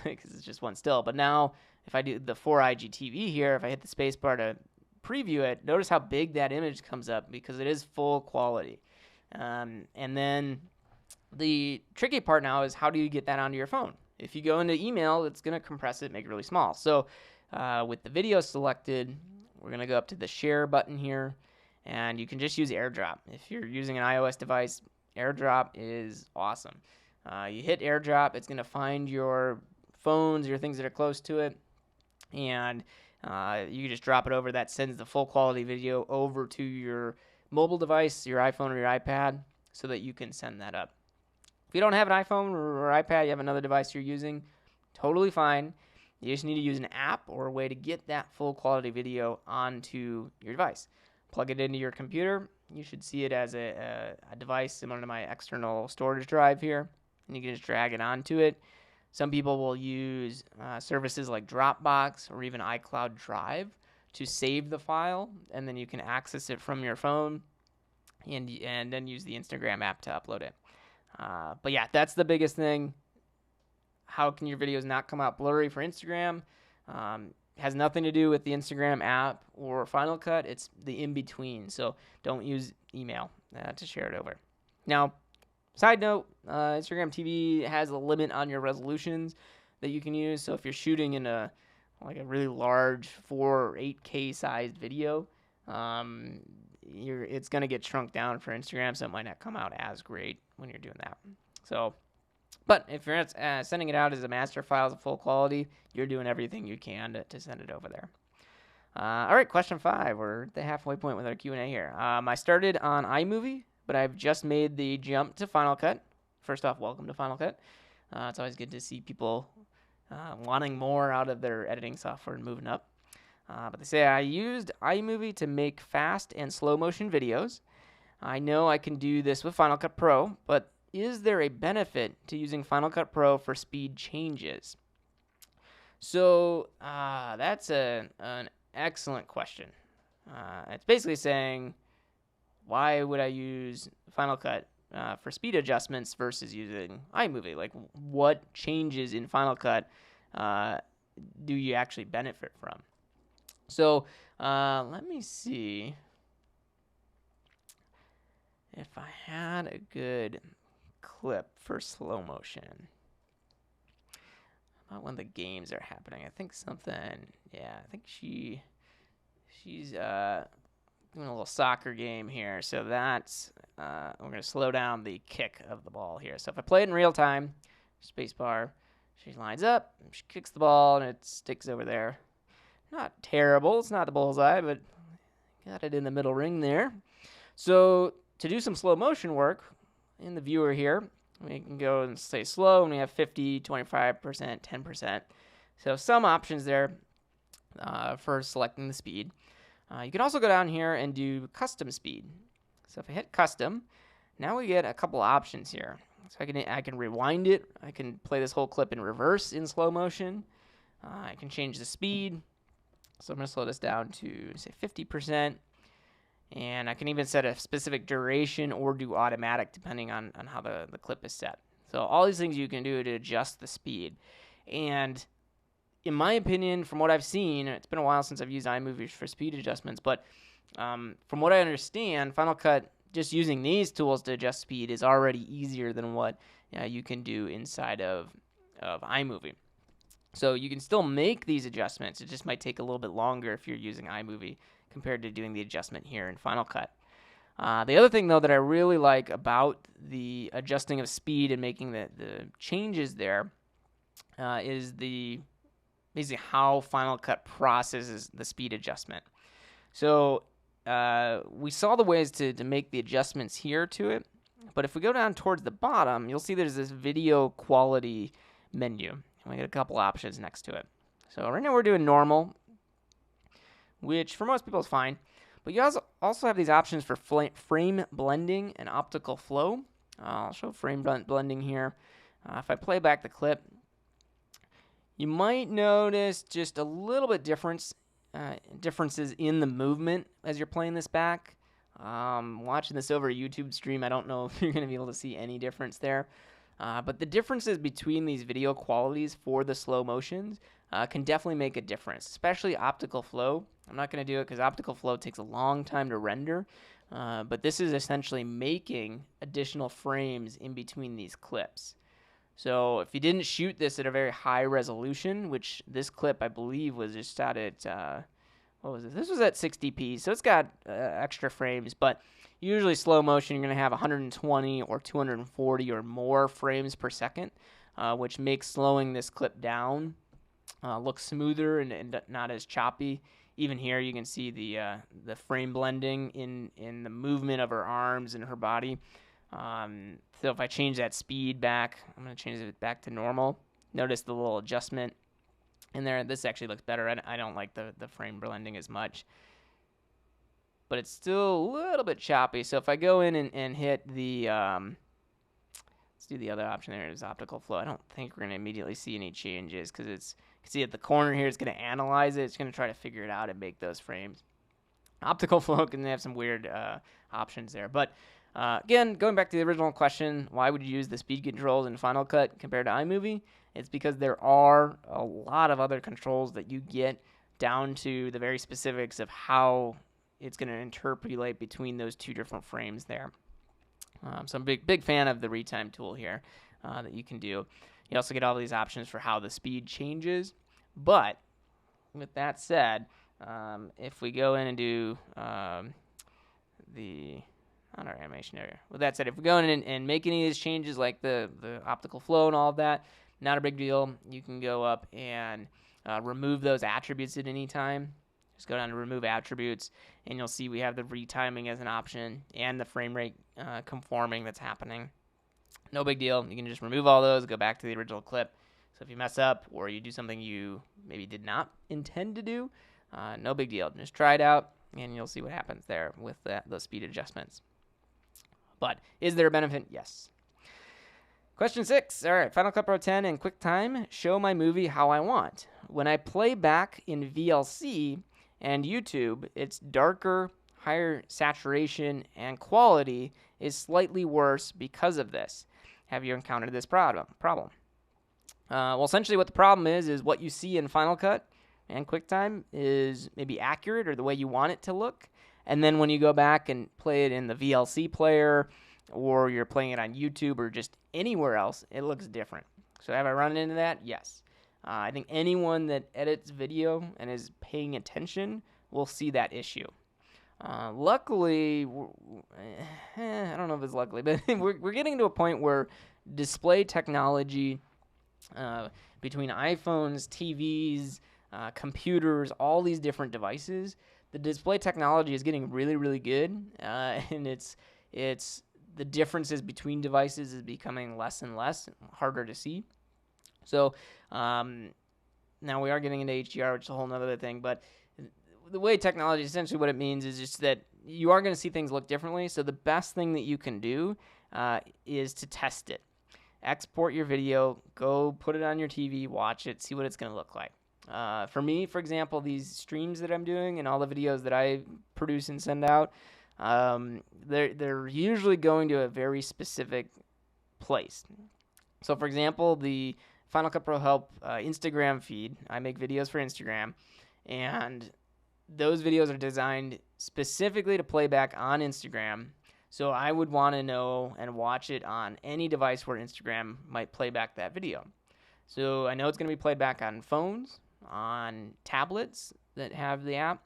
because it's just one still. But now if I do the 4IGTV here, if I hit the space bar to preview it, notice how big that image comes up because it is full quality. And then the tricky part now is how do you get that onto your phone? If you go into email, it's going to compress it, make it really small. So with the video selected, we're going to go up to the share button here, and you can just use AirDrop. If you're using an iOS device, AirDrop is awesome. You hit AirDrop, it's going to find your phones, your things that are close to it, and you can just drop it over. That sends the full quality video over to your mobile device, your iPhone or your iPad, so that you can send that up. If you don't have an iPhone or iPad, you have another device you're using, totally fine. You just need to use an app or a way to get that full quality video onto your device. Plug it into your computer. You should see it as a device similar to my external storage drive here, and you can just drag it onto it. Some people will use services like Dropbox or even iCloud Drive to save the file, and then you can access it from your phone and then use the Instagram app to upload it. But yeah, that's the biggest thing. How can your videos not come out blurry for Instagram? Has nothing to do with the Instagram app or Final Cut. It's the in-between. So don't use email to share it over. Now, side note, Instagram TV has a limit on your resolutions that you can use. So if you're shooting in a really large 4 or 8K sized video, it's going to get shrunk down for Instagram, so it might not come out as great when you're doing that. So, but if you're sending it out as a master file as a full quality, you're doing everything you can to send it over there. All right, question 5. We're at the halfway point with our Q&A here. I started on iMovie, but I've just made the jump to Final Cut. First off, welcome to Final Cut. It's always good to see people wanting more out of their editing software and moving up. But they say, I used iMovie to make fast and slow motion videos. I know I can do this with Final Cut Pro, but is there a benefit to using Final Cut Pro for speed changes? So that's an excellent question. It's basically saying, why would I use Final Cut for speed adjustments versus using iMovie? Like, what changes in Final Cut do you actually benefit from? So let me see if I had a good clip for slow motion. About when the games are happening. I think I think she's doing a little soccer game here. So that's, we're going to slow down the kick of the ball here. So if I play it in real time, spacebar, she lines up, she kicks the ball, and it sticks over there. Not terrible. It's not the bullseye, but got it in the middle ring there. So to do some slow motion work in the viewer here, we can go and say slow, and we have 50, 25%, 10%. So some options there for selecting the speed. You can also go down here and do custom speed. So if I hit custom, now we get a couple options here. So I can rewind it. I can play this whole clip in reverse in slow motion. I can change the speed. So I'm going to slow this down to, say, 50%. And I can even set a specific duration or do automatic depending on how the clip is set. So all these things you can do to adjust the speed. And in my opinion, from what I've seen, it's been a while since I've used iMovie for speed adjustments, but from what I understand, Final Cut, just using these tools to adjust speed is already easier than what you can do inside of iMovie. So you can still make these adjustments. It just might take a little bit longer if you're using iMovie compared to doing the adjustment here in Final Cut. The other thing, though, that I really like about the adjusting of speed and making the changes there is basically how Final Cut processes the speed adjustment. So we saw the ways to make the adjustments here to it. But if we go down towards the bottom, you'll see there's this video quality menu. And we get a couple options next to it. So right now we're doing normal, which for most people is fine. But you also have these options for frame blending and optical flow. I'll show frame blending here. If I play back the clip, you might notice just a little bit differences in the movement as you're playing this back. Watching this over a YouTube stream, I don't know if you're going to be able to see any difference there. But the differences between these video qualities for the slow motions can definitely make a difference, especially optical flow. I'm not going to do it because optical flow takes a long time to render, but this is essentially making additional frames in between these clips. So if you didn't shoot this at a very high resolution, which this clip I believe was just shot at, what was it? This was at 60p, so it's got extra frames, but usually slow motion you're going to have 120 or 240 or more frames per second, which makes slowing this clip down look smoother and not as choppy. Even here you can see the frame blending in the movement of her arms and her body. So if I change that speed back, I'm going to change it back to normal. Notice the little adjustment in there. This actually looks better. I don't like the frame blending as much, but it's still a little bit choppy. So if I go in and hit the, let's do the other option there, is optical flow. I don't think we're going to immediately see any changes because it's, you can see at the corner here, it's going to analyze it. It's going to try to figure it out and make those frames. Optical flow can have some weird options there. But again, going back to the original question, why would you use the speed controls in Final Cut compared to iMovie? It's because there are a lot of other controls that you get down to the very specifics of how it's going to interpolate between those two different frames there. So I'm a big fan of the retime tool here that you can do. You also get all these options for how the speed changes. But with that said, if we go in and do on our animation area. With that said, if we go in and make any of these changes like the optical flow and all of that, not a big deal. You can go up and remove those attributes at any time. Just go down to remove attributes, and you'll see we have the retiming as an option and the frame rate conforming that's happening. No big deal. You can just remove all those, go back to the original clip. So if you mess up or you do something you maybe did not intend to do, no big deal. Just try it out, and you'll see what happens there with those speed adjustments. But is there a benefit? Yes. Question 6. All right, Final Cut Pro 10 and QuickTime show my movie how I want. When I play back in VLC and YouTube, it's darker, higher saturation, and quality is slightly worse because of this. Have you encountered this problem? Well, essentially what the problem is what you see in Final Cut and QuickTime is maybe accurate or the way you want it to look. And then when you go back and play it in the VLC player or you're playing it on YouTube or just anywhere else, it looks different. So have I run into that? Yes. I think anyone that edits video and is paying attention will see that issue. Luckily, I don't know if it's luckily, but we're getting to a point where display technology between iPhones, TVs, computers, all these different devices, the display technology is getting really, really good, and it's the differences between devices is becoming less and less, harder to see. So now we are getting into HDR, which is a whole other thing, but the way technology, essentially what it means is just that you are going to see things look differently. So the best thing that you can do is to test it. Export your video, go put it on your TV, watch it, see what it's going to look like. For me, for example, these streams that I'm doing and all the videos that I produce and send out, they're usually going to a very specific place. So for example, the Final Cut Pro Help Instagram feed, I make videos for Instagram, and those videos are designed specifically to play back on Instagram. So I would want to know and watch it on any device where Instagram might play back that video. So I know it's going to be played back on phones, on tablets that have the app,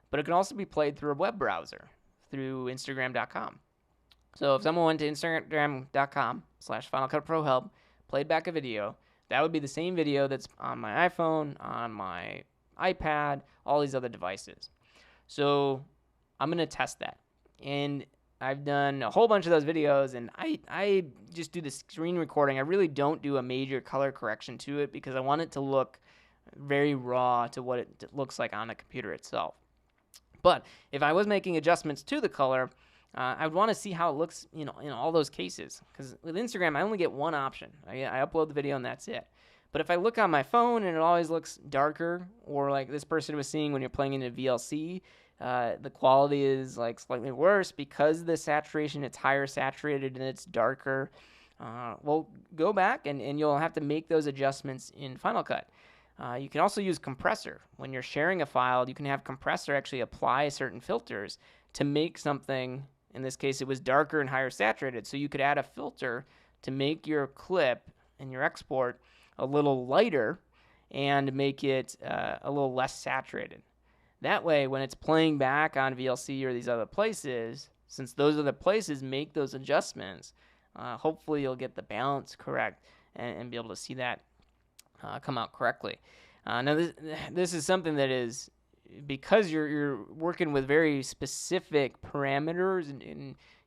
but it can also be played through a web browser, through Instagram.com. So if someone went to Instagram.com/Final Cut Pro Help, played back a video, that would be the same video that's on my iPhone, on my iPad, all these other devices. So I'm going to test that. And I've done a whole bunch of those videos, and I just do the screen recording. I really don't do a major color correction to it because I want it to look very raw to what it looks like on the computer itself. But if I was making adjustments to the color, I would want to see how it looks, in all those cases. Because with Instagram, I only get one option. I upload the video and that's it. But if I look on my phone and it always looks darker, or like this person was seeing when you're playing into VLC, the quality is like slightly worse because the saturation, it's higher saturated and it's darker. Well, go back and you'll have to make those adjustments in Final Cut. You can also use compressor. When you're sharing a file, you can have compressor actually apply certain filters to make something, in this case it was darker and higher saturated, so you could add a filter to make your clip and your export a little lighter and make it a little less saturated. That way, when it's playing back on VLC or these other places, since those other places make those adjustments, hopefully you'll get the balance correct and be able to see that come out correctly. Now, this is something that is, because you're working with very specific parameters,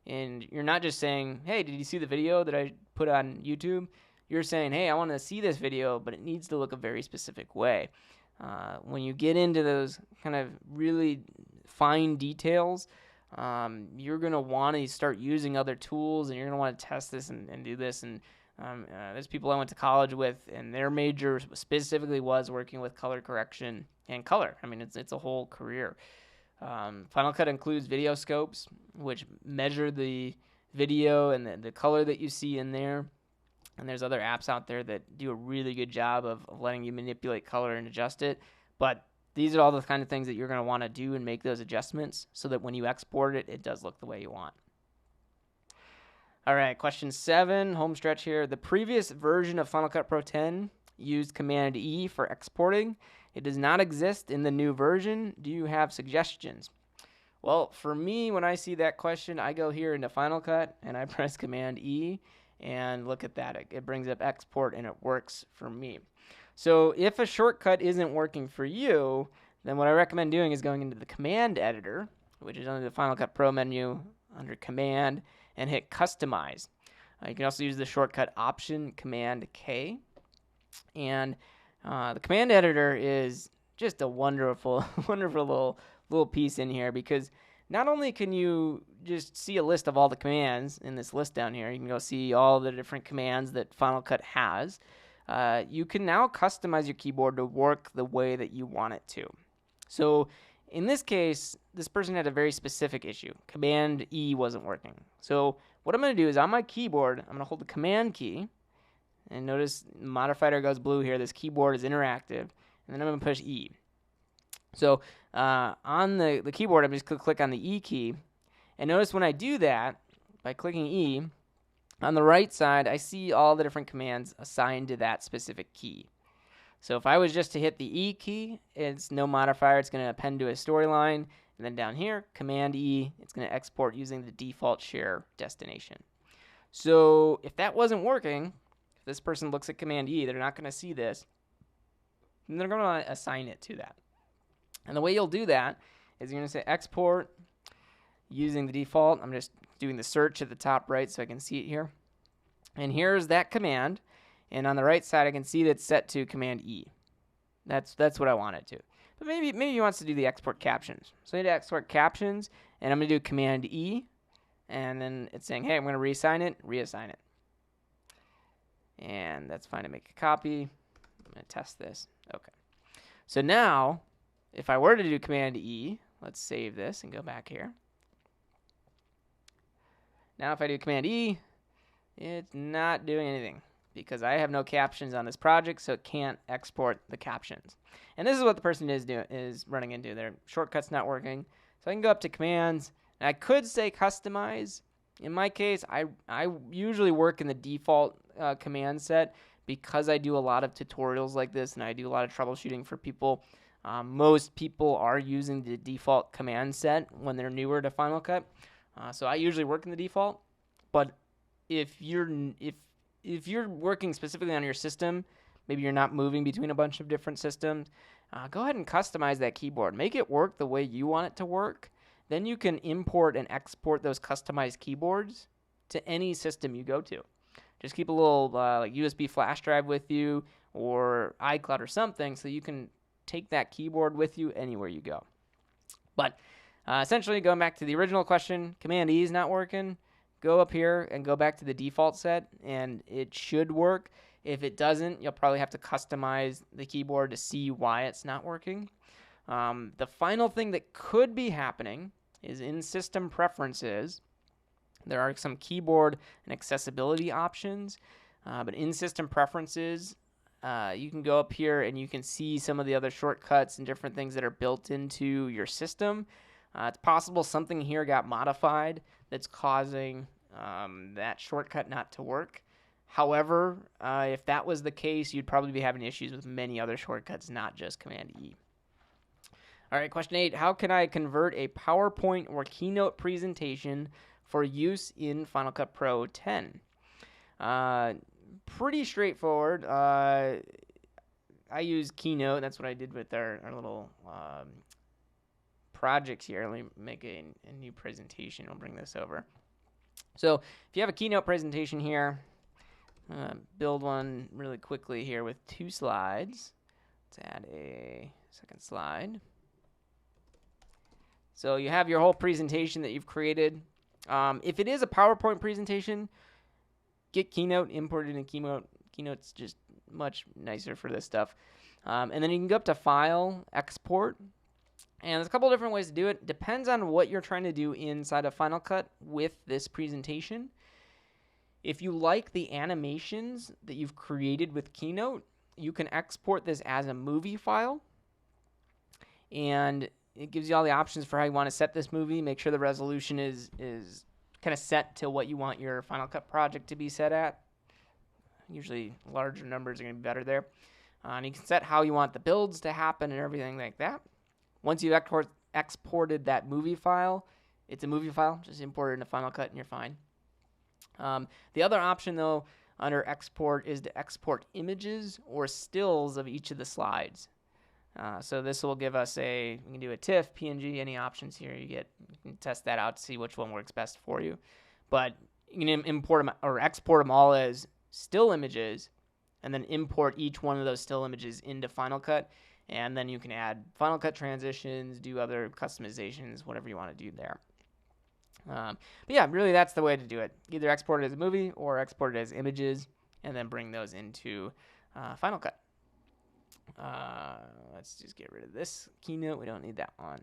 and you're not just saying, hey, did you see the video that I put on YouTube? You're saying, hey, I want to see this video, but it needs to look a very specific way. When you get into those kind of really fine details, you're going to want to start using other tools, and you're going to want to test this and do this. And there's people I went to college with, and their major specifically was working with color correction and color. I mean, it's a whole career. Final Cut includes video scopes, which measure the video and the color that you see in there. And there's other apps out there that do a really good job of letting you manipulate color and adjust it. But these are all the kind of things that you're going to want to do and make those adjustments so that when you export it, it does look the way you want. All right, question 7, home stretch here. The previous version of Final Cut Pro 10 used Command E for exporting. It does not exist in the new version. Do you have suggestions? Well, for me, when I see that question, I go here into Final Cut and I press Command E, and look at that. It brings up export and it works for me. So if a shortcut isn't working for you, then what I recommend doing is going into the command editor, which is under the Final Cut Pro menu under Command, and hit Customize. You can also use the shortcut Option Command K. And the command editor is just a wonderful, wonderful little piece in here, because not only can you just see a list of all the commands in this list down here, you can go see all the different commands that Final Cut has. You can now customize your keyboard to work the way that you want it to. So in this case, this person had a very specific issue. Command E wasn't working. So what I'm going to do is on my keyboard, I'm going to hold the Command key. And notice the modifier goes blue here. This keyboard is interactive. And then I'm going to push E. So on the keyboard, I'm just going to click on the E key. And notice when I do that, by clicking E, on the right side, I see all the different commands assigned to that specific key. So if I was just to hit the E key, it's no modifier. It's going to append to a storyline. And then down here, Command E, it's going to export using the default share destination. So if that wasn't working, if this person looks at Command E, they're not going to see this. And they're going to assign it to that. And the way you'll do that is you're going to say export using the default. I'm just doing the search at the top right so I can see it here. And here's that command. And on the right side, I can see that it's set to Command E. That's what I want it to. But maybe he wants to do the export captions. So I need to export captions, and I'm going to do Command E. And then it's saying, hey, I'm going to reassign it. And that's fine to make a copy. I'm going to test this. Okay. So now, if I were to do Command E, let's save this and go back here. Now if I do Command E, it's not doing anything because I have no captions on this project, so it can't export the captions. And this is what the person is running into. Their shortcut's not working. So I can go up to Commands, and I could say Customize. In my case, I usually work in the default command set because I do a lot of tutorials like this, and I do a lot of troubleshooting for people. Most people are using the default command set when they're newer to Final Cut. So I usually work in the default, but if you're working specifically on your system, maybe you're not moving between a bunch of different systems, go ahead and customize that keyboard. Make it work the way you want it to work. then you can import and export those customized keyboards to any system you go to. Just keep a little like USB flash drive with you or iCloud or something so you can take that keyboard with you anywhere you go. But essentially, going back to the original question, Command E is not working. Go up here and go back to the default set, and it should work. If it doesn't, you'll probably have to customize the keyboard to see why it's not working. The final thing that could be happening is in System Preferences, there are some keyboard and accessibility options, but in System Preferences, you can go up here and you can see some of the other shortcuts and different things that are built into your system. It's possible something here got modified that's causing that shortcut not to work. However, if that was the case, you'd probably be having issues with many other shortcuts, not just Command E. All right, question 8. How can I convert a PowerPoint or Keynote presentation for use in Final Cut Pro 10? Pretty straightforward. I use Keynote. That's what I did with our little projects here. Let me make a new presentation. I'll bring this over. So if you have a Keynote presentation here, build one really quickly here with 2 slides. Let's add a second slide. So you have your whole presentation that you've created. If it is a PowerPoint presentation, get Keynote, import it in Keynote. Keynote's just much nicer for this stuff. And then you can go up to File, Export. And there's a couple different ways to do it. Depends on what you're trying to do inside of Final Cut with this presentation. If you like the animations that you've created with Keynote, you can export this as a movie file. And it gives you all the options for how you want to set this movie. Make sure the resolution is kind of set to what you want your Final Cut project to be set at. Usually larger numbers are going to be better there. And you can set how you want the builds to happen and everything like that. Once you've exported that movie file, it's a movie file. Just import it into Final Cut and you're fine. The other option, though, under export is to export images or stills of each of the slides. So this will give us we can do a TIFF, PNG, any options here. You can test that out to see which one works best for you. But you can import them or export them all as still images and then import each one of those still images into Final Cut. And then you can add Final Cut transitions, do other customizations, whatever you want to do there. But yeah, really that's the way to do it. Either export it as a movie or export it as images and then bring those into Final Cut. Let's just get rid of this Keynote. We don't need that one.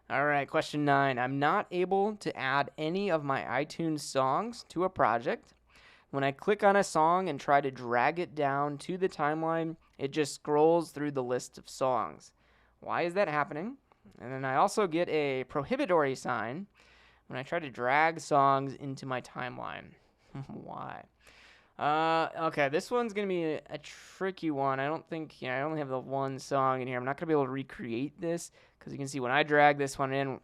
All right, question 9. I'm not able to add any of my iTunes songs to a project. When I click on a song and try to drag it down to the timeline, it just scrolls through the list of songs. Why is that happening? And then I also get a prohibitory sign when I try to drag songs into my timeline. Why? Okay, this one's going to be a tricky one. I don't think, I only have the one song in here. I'm not going to be able to recreate this because you can see when I drag this one in,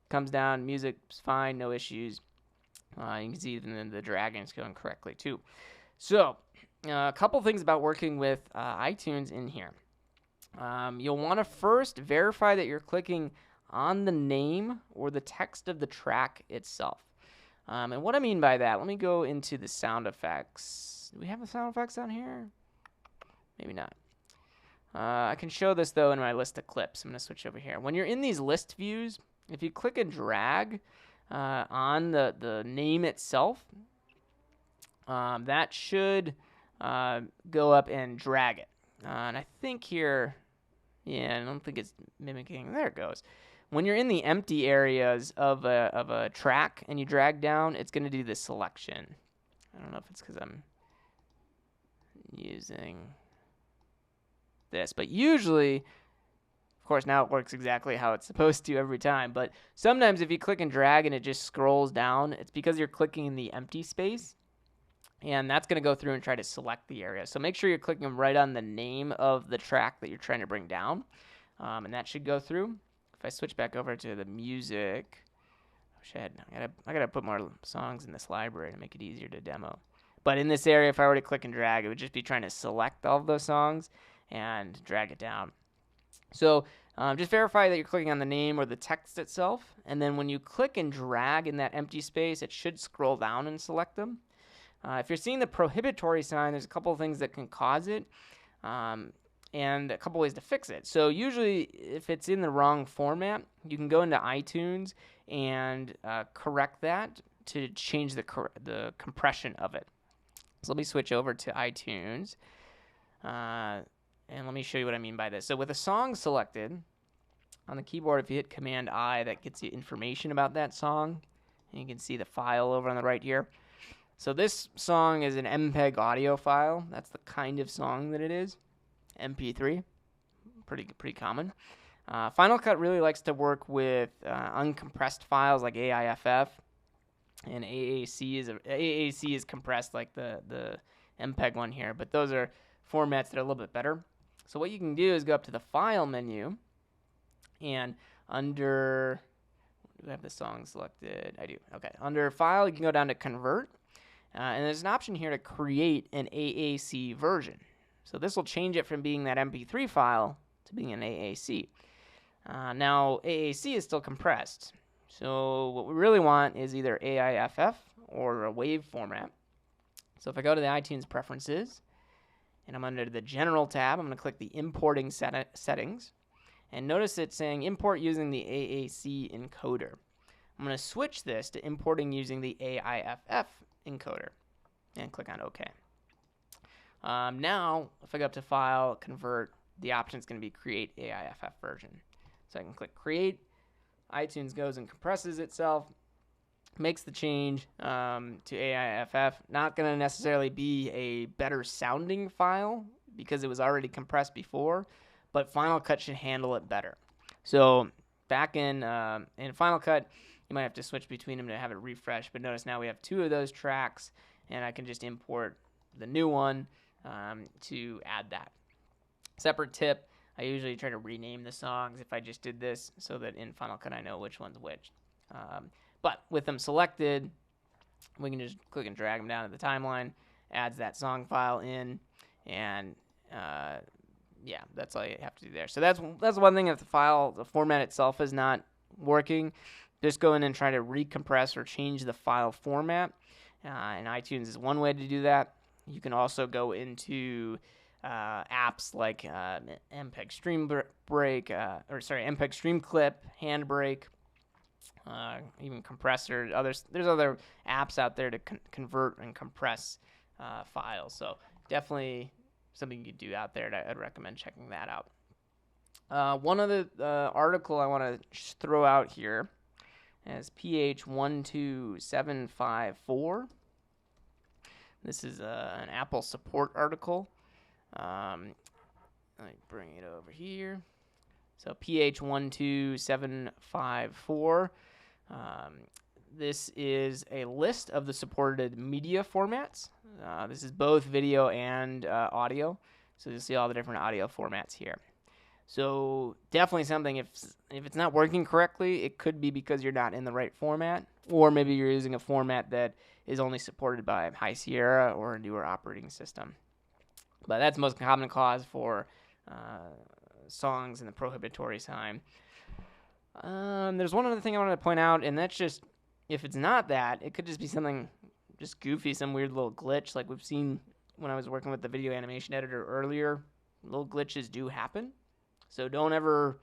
comes down, music's fine, no issues. You can see even the dragging is going correctly too. So, a couple things about working with iTunes in here. You'll want to first verify that you're clicking on the name or the text of the track itself. And what I mean by that, let me go into the sound effects. Do we have the sound effects on here? Maybe not. I can show this, though, in my list of clips. I'm going to switch over here. When you're in these list views, if you click and drag on the name itself, that should go up and drag it. And I think here, I don't think it's mimicking. There it goes. When you're in the empty areas of a track and you drag down, it's going to do this selection. I don't know if it's because I'm using this, but usually, of course, now it works exactly how it's supposed to every time. But sometimes if you click and drag and it just scrolls down, it's because you're clicking in the empty space. And that's going to go through and try to select the area. So make sure you're clicking right on the name of the track that you're trying to bring down. And that should go through. If I switch back over to the music, I gotta put more songs in this library to make it easier to demo. But in this area, if I were to click and drag, it would just be trying to select all of those songs and drag it down. So Just verify that you're clicking on the name or the text itself, and then when you click and drag in that empty space, it should scroll down and select them. If you're seeing the prohibitory sign, there's a couple of things that can cause it, and a couple ways to fix it. So usually, if it's in the wrong format, you can go into iTunes and correct that to change the compression of it. So let me switch over to iTunes, and let me show you what I mean by this. So with a song selected on the keyboard, if you hit Command-I, that gets you information about that song, and you can see the file over on the right here. So this song is an MPEG audio file. That's the kind of song that it is. MP3, pretty common. Final Cut really likes to work with uncompressed files like AIFF, and AAC is compressed like the MPEG one here, but those are formats that are a little bit better. So what you can do is go up to the File menu, and under, do I have the song selected? I do. Okay. Under File, you can go down to Convert, and there's an option here to create an AAC version. So this will change it from being that MP3 file to being an AAC. Now, AAC is still compressed. So what we really want is either AIFF or a WAV format. So if I go to the iTunes Preferences, and I'm under the General tab, I'm going to click the Importing Settings. And notice it's saying Import using the AAC encoder. I'm going to switch this to importing using the AIFF encoder, and click on OK. Now, if I go up to File, Convert, the option is going to be Create AIFF version. So I can click Create. iTunes goes and compresses itself, makes the change to AIFF. Not going to necessarily be a better sounding file because it was already compressed before, but Final Cut should handle it better. So back in Final Cut, you might have to switch between them to have it refresh, but notice now we have two of those tracks, and I can just import the new one to add that. Separate tip, I usually try to rename the songs if I just did this so that in Final Cut I know which one's which. But with them selected, we can just click and drag them down to the timeline, adds that song file in, and yeah, that's all you have to do there. So that's one thing. If the format itself is not working, just go in and try to recompress or change the file format. And iTunes is one way to do that. You can also go into apps like MPEG Stream Break, MPEG Stream Clip, Handbrake, even Compressor. There's other apps out there to convert and compress files. So definitely something you could do out there. I'd recommend checking that out. One other article I want to throw out here is PH12754. This is an Apple support article. Let me bring it over here. So PH12754. This is a list of the supported media formats. This is both video and audio. So you'll see all the different audio formats here. So definitely something, if it's not working correctly, it could be because you're not in the right format, or maybe you're using a format that is only supported by High Sierra or a newer operating system. But that's the most common cause for songs in the prohibitory sign. There's one other thing I wanted to point out, and that's just, if it's not that, it could just be something just goofy, some weird little glitch like we've seen when I was working with the video animation editor earlier. Little glitches do happen. So don't ever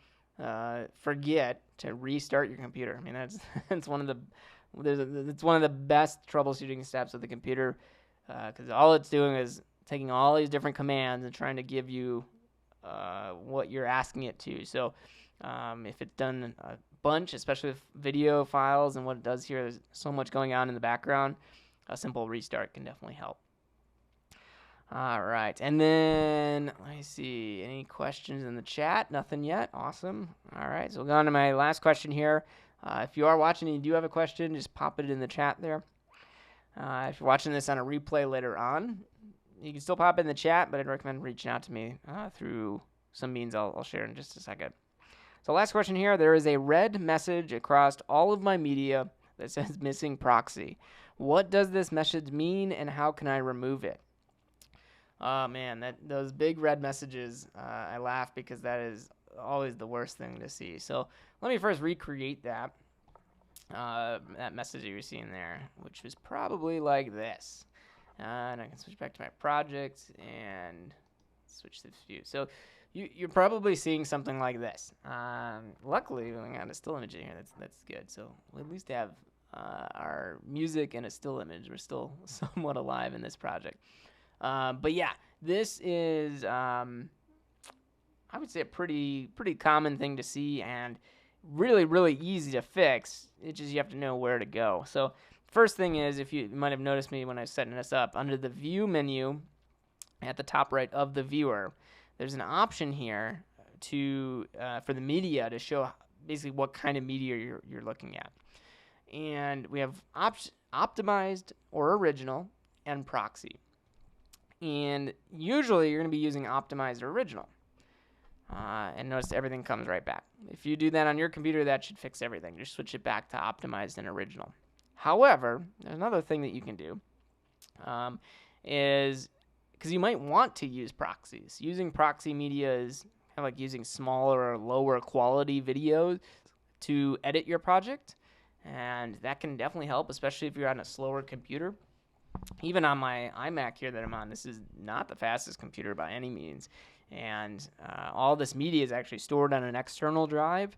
forget to restart your computer. I mean, that's one of the best troubleshooting steps of the computer, because all it's doing is taking all these different commands and trying to give you what you're asking it to. So if it's done a bunch, especially with video files and what it does here, there's so much going on in the background, a simple restart can definitely help. All right, and then let me see, any questions in the chat? Nothing yet. Awesome. All right, so we'll go on to my last question here. If you are watching and you do have a question, just pop it in the chat there. If you're watching this on a replay later on, you can still pop it in the chat, but I'd recommend reaching out to me through some means I'll share in just a second. So last question here. There is a red message across all of my media that says missing proxy. What does this message mean, and how can I remove it? Oh man, those big red messages, I laugh because that is always the worst thing to see. So let me first recreate that message that you're seeing there, which was probably like this. And I can switch back to my project and switch this view. So you're probably seeing something like this. Luckily, we got a still image in here. That's good. So we at least have our music and a still image. We're still somewhat alive in this project. But yeah, this is I would say a pretty common thing to see and really easy to fix. It's just you have to know where to go. So first thing is, if you might have noticed me when I was setting this up, under the view menu at the top right of the viewer, there's an option here to for the media to show basically what kind of media you're looking at. And we have optimized or original and proxy. And usually you're going to be using optimized or original. And notice everything comes right back. If you do that on your computer, that should fix everything. Just switch it back to optimized and original. However, there's another thing that you can do is because you might want to use proxies. Using proxy media is kind of like using smaller or lower quality videos to edit your project. And that can definitely help, especially if you're on a slower computer. Even on my iMac here that I'm on, this is not the fastest computer by any means. And all this media is actually stored on an external drive,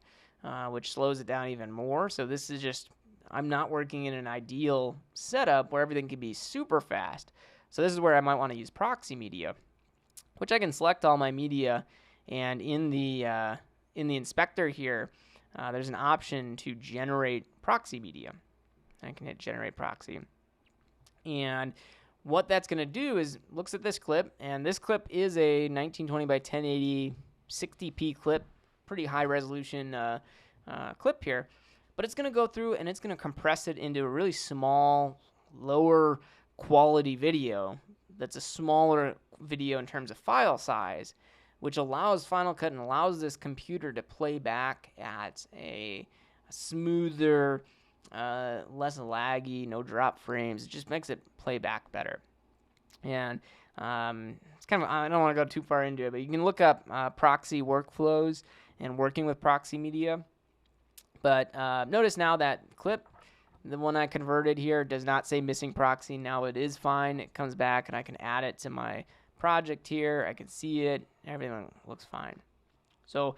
which slows it down even more. So this is just, I'm not working in an ideal setup where everything can be super fast. So this is where I might want to use proxy media, which I can select all my media. And in the inspector here, there's an option to generate proxy media. I can hit generate proxy. And what that's going to do is looks at this clip, and this clip is a 1920 by 1080 60p clip, pretty high resolution clip here. But it's going to go through and it's going to compress it into a really small, lower quality video that's a smaller video in terms of file size, which allows Final Cut and allows this computer to play back at a smoother, less laggy, no drop frames. It just makes it play back better. And it's kind of, I don't want to go too far into it, but you can look up proxy workflows and working with proxy media. But notice now that clip, the one I converted here, does not say missing proxy. Now it is fine. It comes back and I can add it to my project here. I can see it. Everything looks fine. So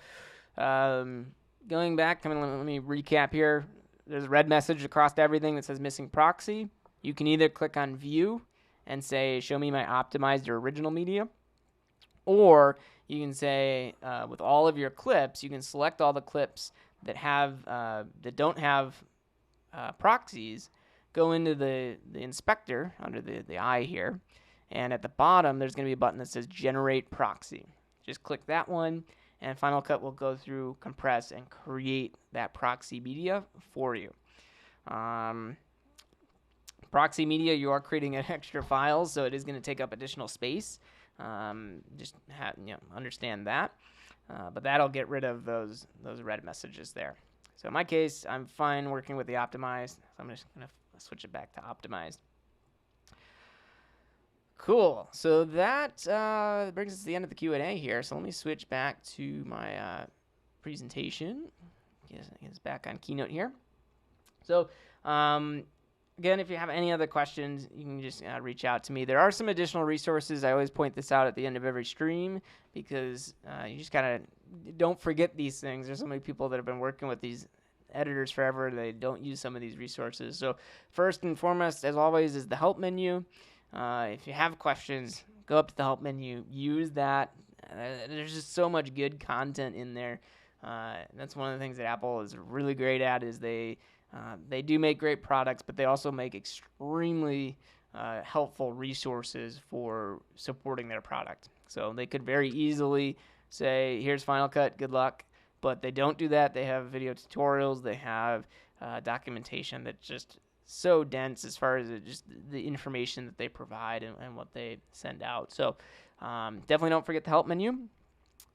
going back, let me recap here. There's a red message across everything that says missing proxy. You can either click on view and say show me my optimized or original media, or you can say with all of your clips, you can select all the clips that have that don't have proxies, go into the inspector under the eye here, and at the bottom there's going to be a button that says generate proxy. Just click that one, and Final Cut will go through, compress, and create that proxy media for you. Proxy media, you are creating an extra files, so it is going to take up additional space. Understand that. But that'll get rid of those red messages there. So in my case, I'm fine working with the optimized. So I'm just going to switch it back to optimized. Cool. So that brings us to the end of the Q&A here. So let me switch back to my presentation. Get us back on Keynote here. So again, if you have any other questions, you can just reach out to me. There are some additional resources. I always point this out at the end of every stream because you just kind of don't forget these things. There's so many people that have been working with these editors forever. They don't use some of these resources. So first and foremost, as always, is the help menu. If you have questions, go up to the help menu, use that. There's just so much good content in there. That's one of the things that Apple is really great at is they do make great products, but they also make extremely helpful resources for supporting their product. So they could very easily say, here's Final Cut, good luck. But they don't do that. They have video tutorials. They have documentation that's just so dense as far as just the information that they provide and what they send out. So definitely don't forget the help menu.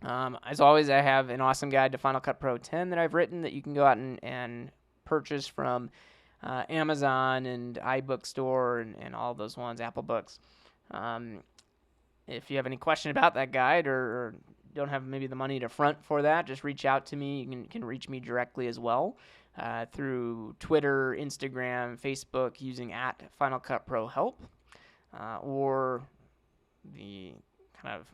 As always, I have an awesome guide to Final Cut Pro 10 that I've written that you can go out and purchase from Amazon and iBookstore and all those ones, Apple Books. If you have any question about that guide or don't have maybe the money to front for that, just reach out to me. You can reach me directly as well through Twitter, Instagram, Facebook, using at Final Cut Pro Help, or the kind of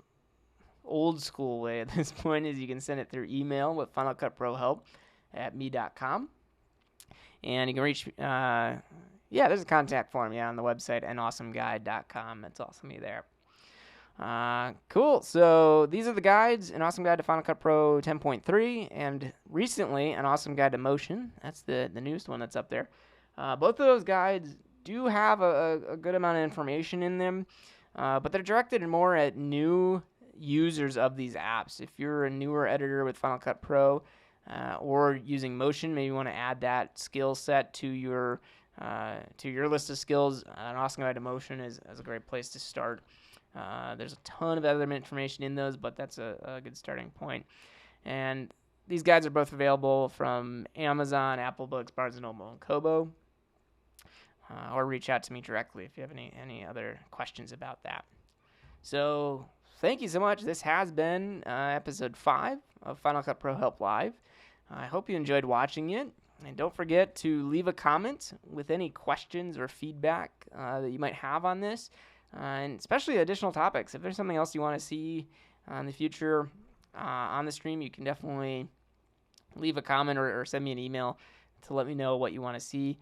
old school way at this point is you can send it through email with finalcutprohelp@me.com. And you can reach, there's a contact form, on the website, anawesomeguide.com. It's also me there. Cool. So these are the guides: An Awesome Guide to Final Cut Pro 10.3, and recently An Awesome Guide to Motion. That's the newest one that's up there. Both of those guides do have a good amount of information in them, but they're directed more at new users of these apps. If you're a newer editor with Final Cut Pro or using Motion, maybe you want to add that skill set to your list of skills. An Awesome Guide to Motion is a great place to start. There's a ton of other information in those, but that's a good starting point. And these guides are both available from Amazon, Apple Books, Barnes & Noble, and Kobo. Or reach out to me directly if you have any other questions about that. So thank you so much. This has been episode 5 of Final Cut Pro Help Live. I hope you enjoyed watching it. And don't forget to leave a comment with any questions or feedback that you might have on this. And especially additional topics. If there's something else you want to see in the future on the stream, you can definitely leave a comment or send me an email to let me know what you want to see.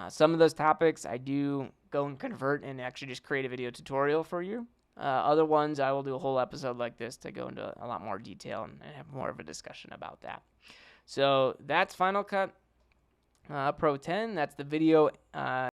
Some of those topics I do go and convert and actually just create a video tutorial for you. Other ones I will do a whole episode like this to go into a lot more detail and have more of a discussion about that. So that's Final Cut Pro 10. That's the video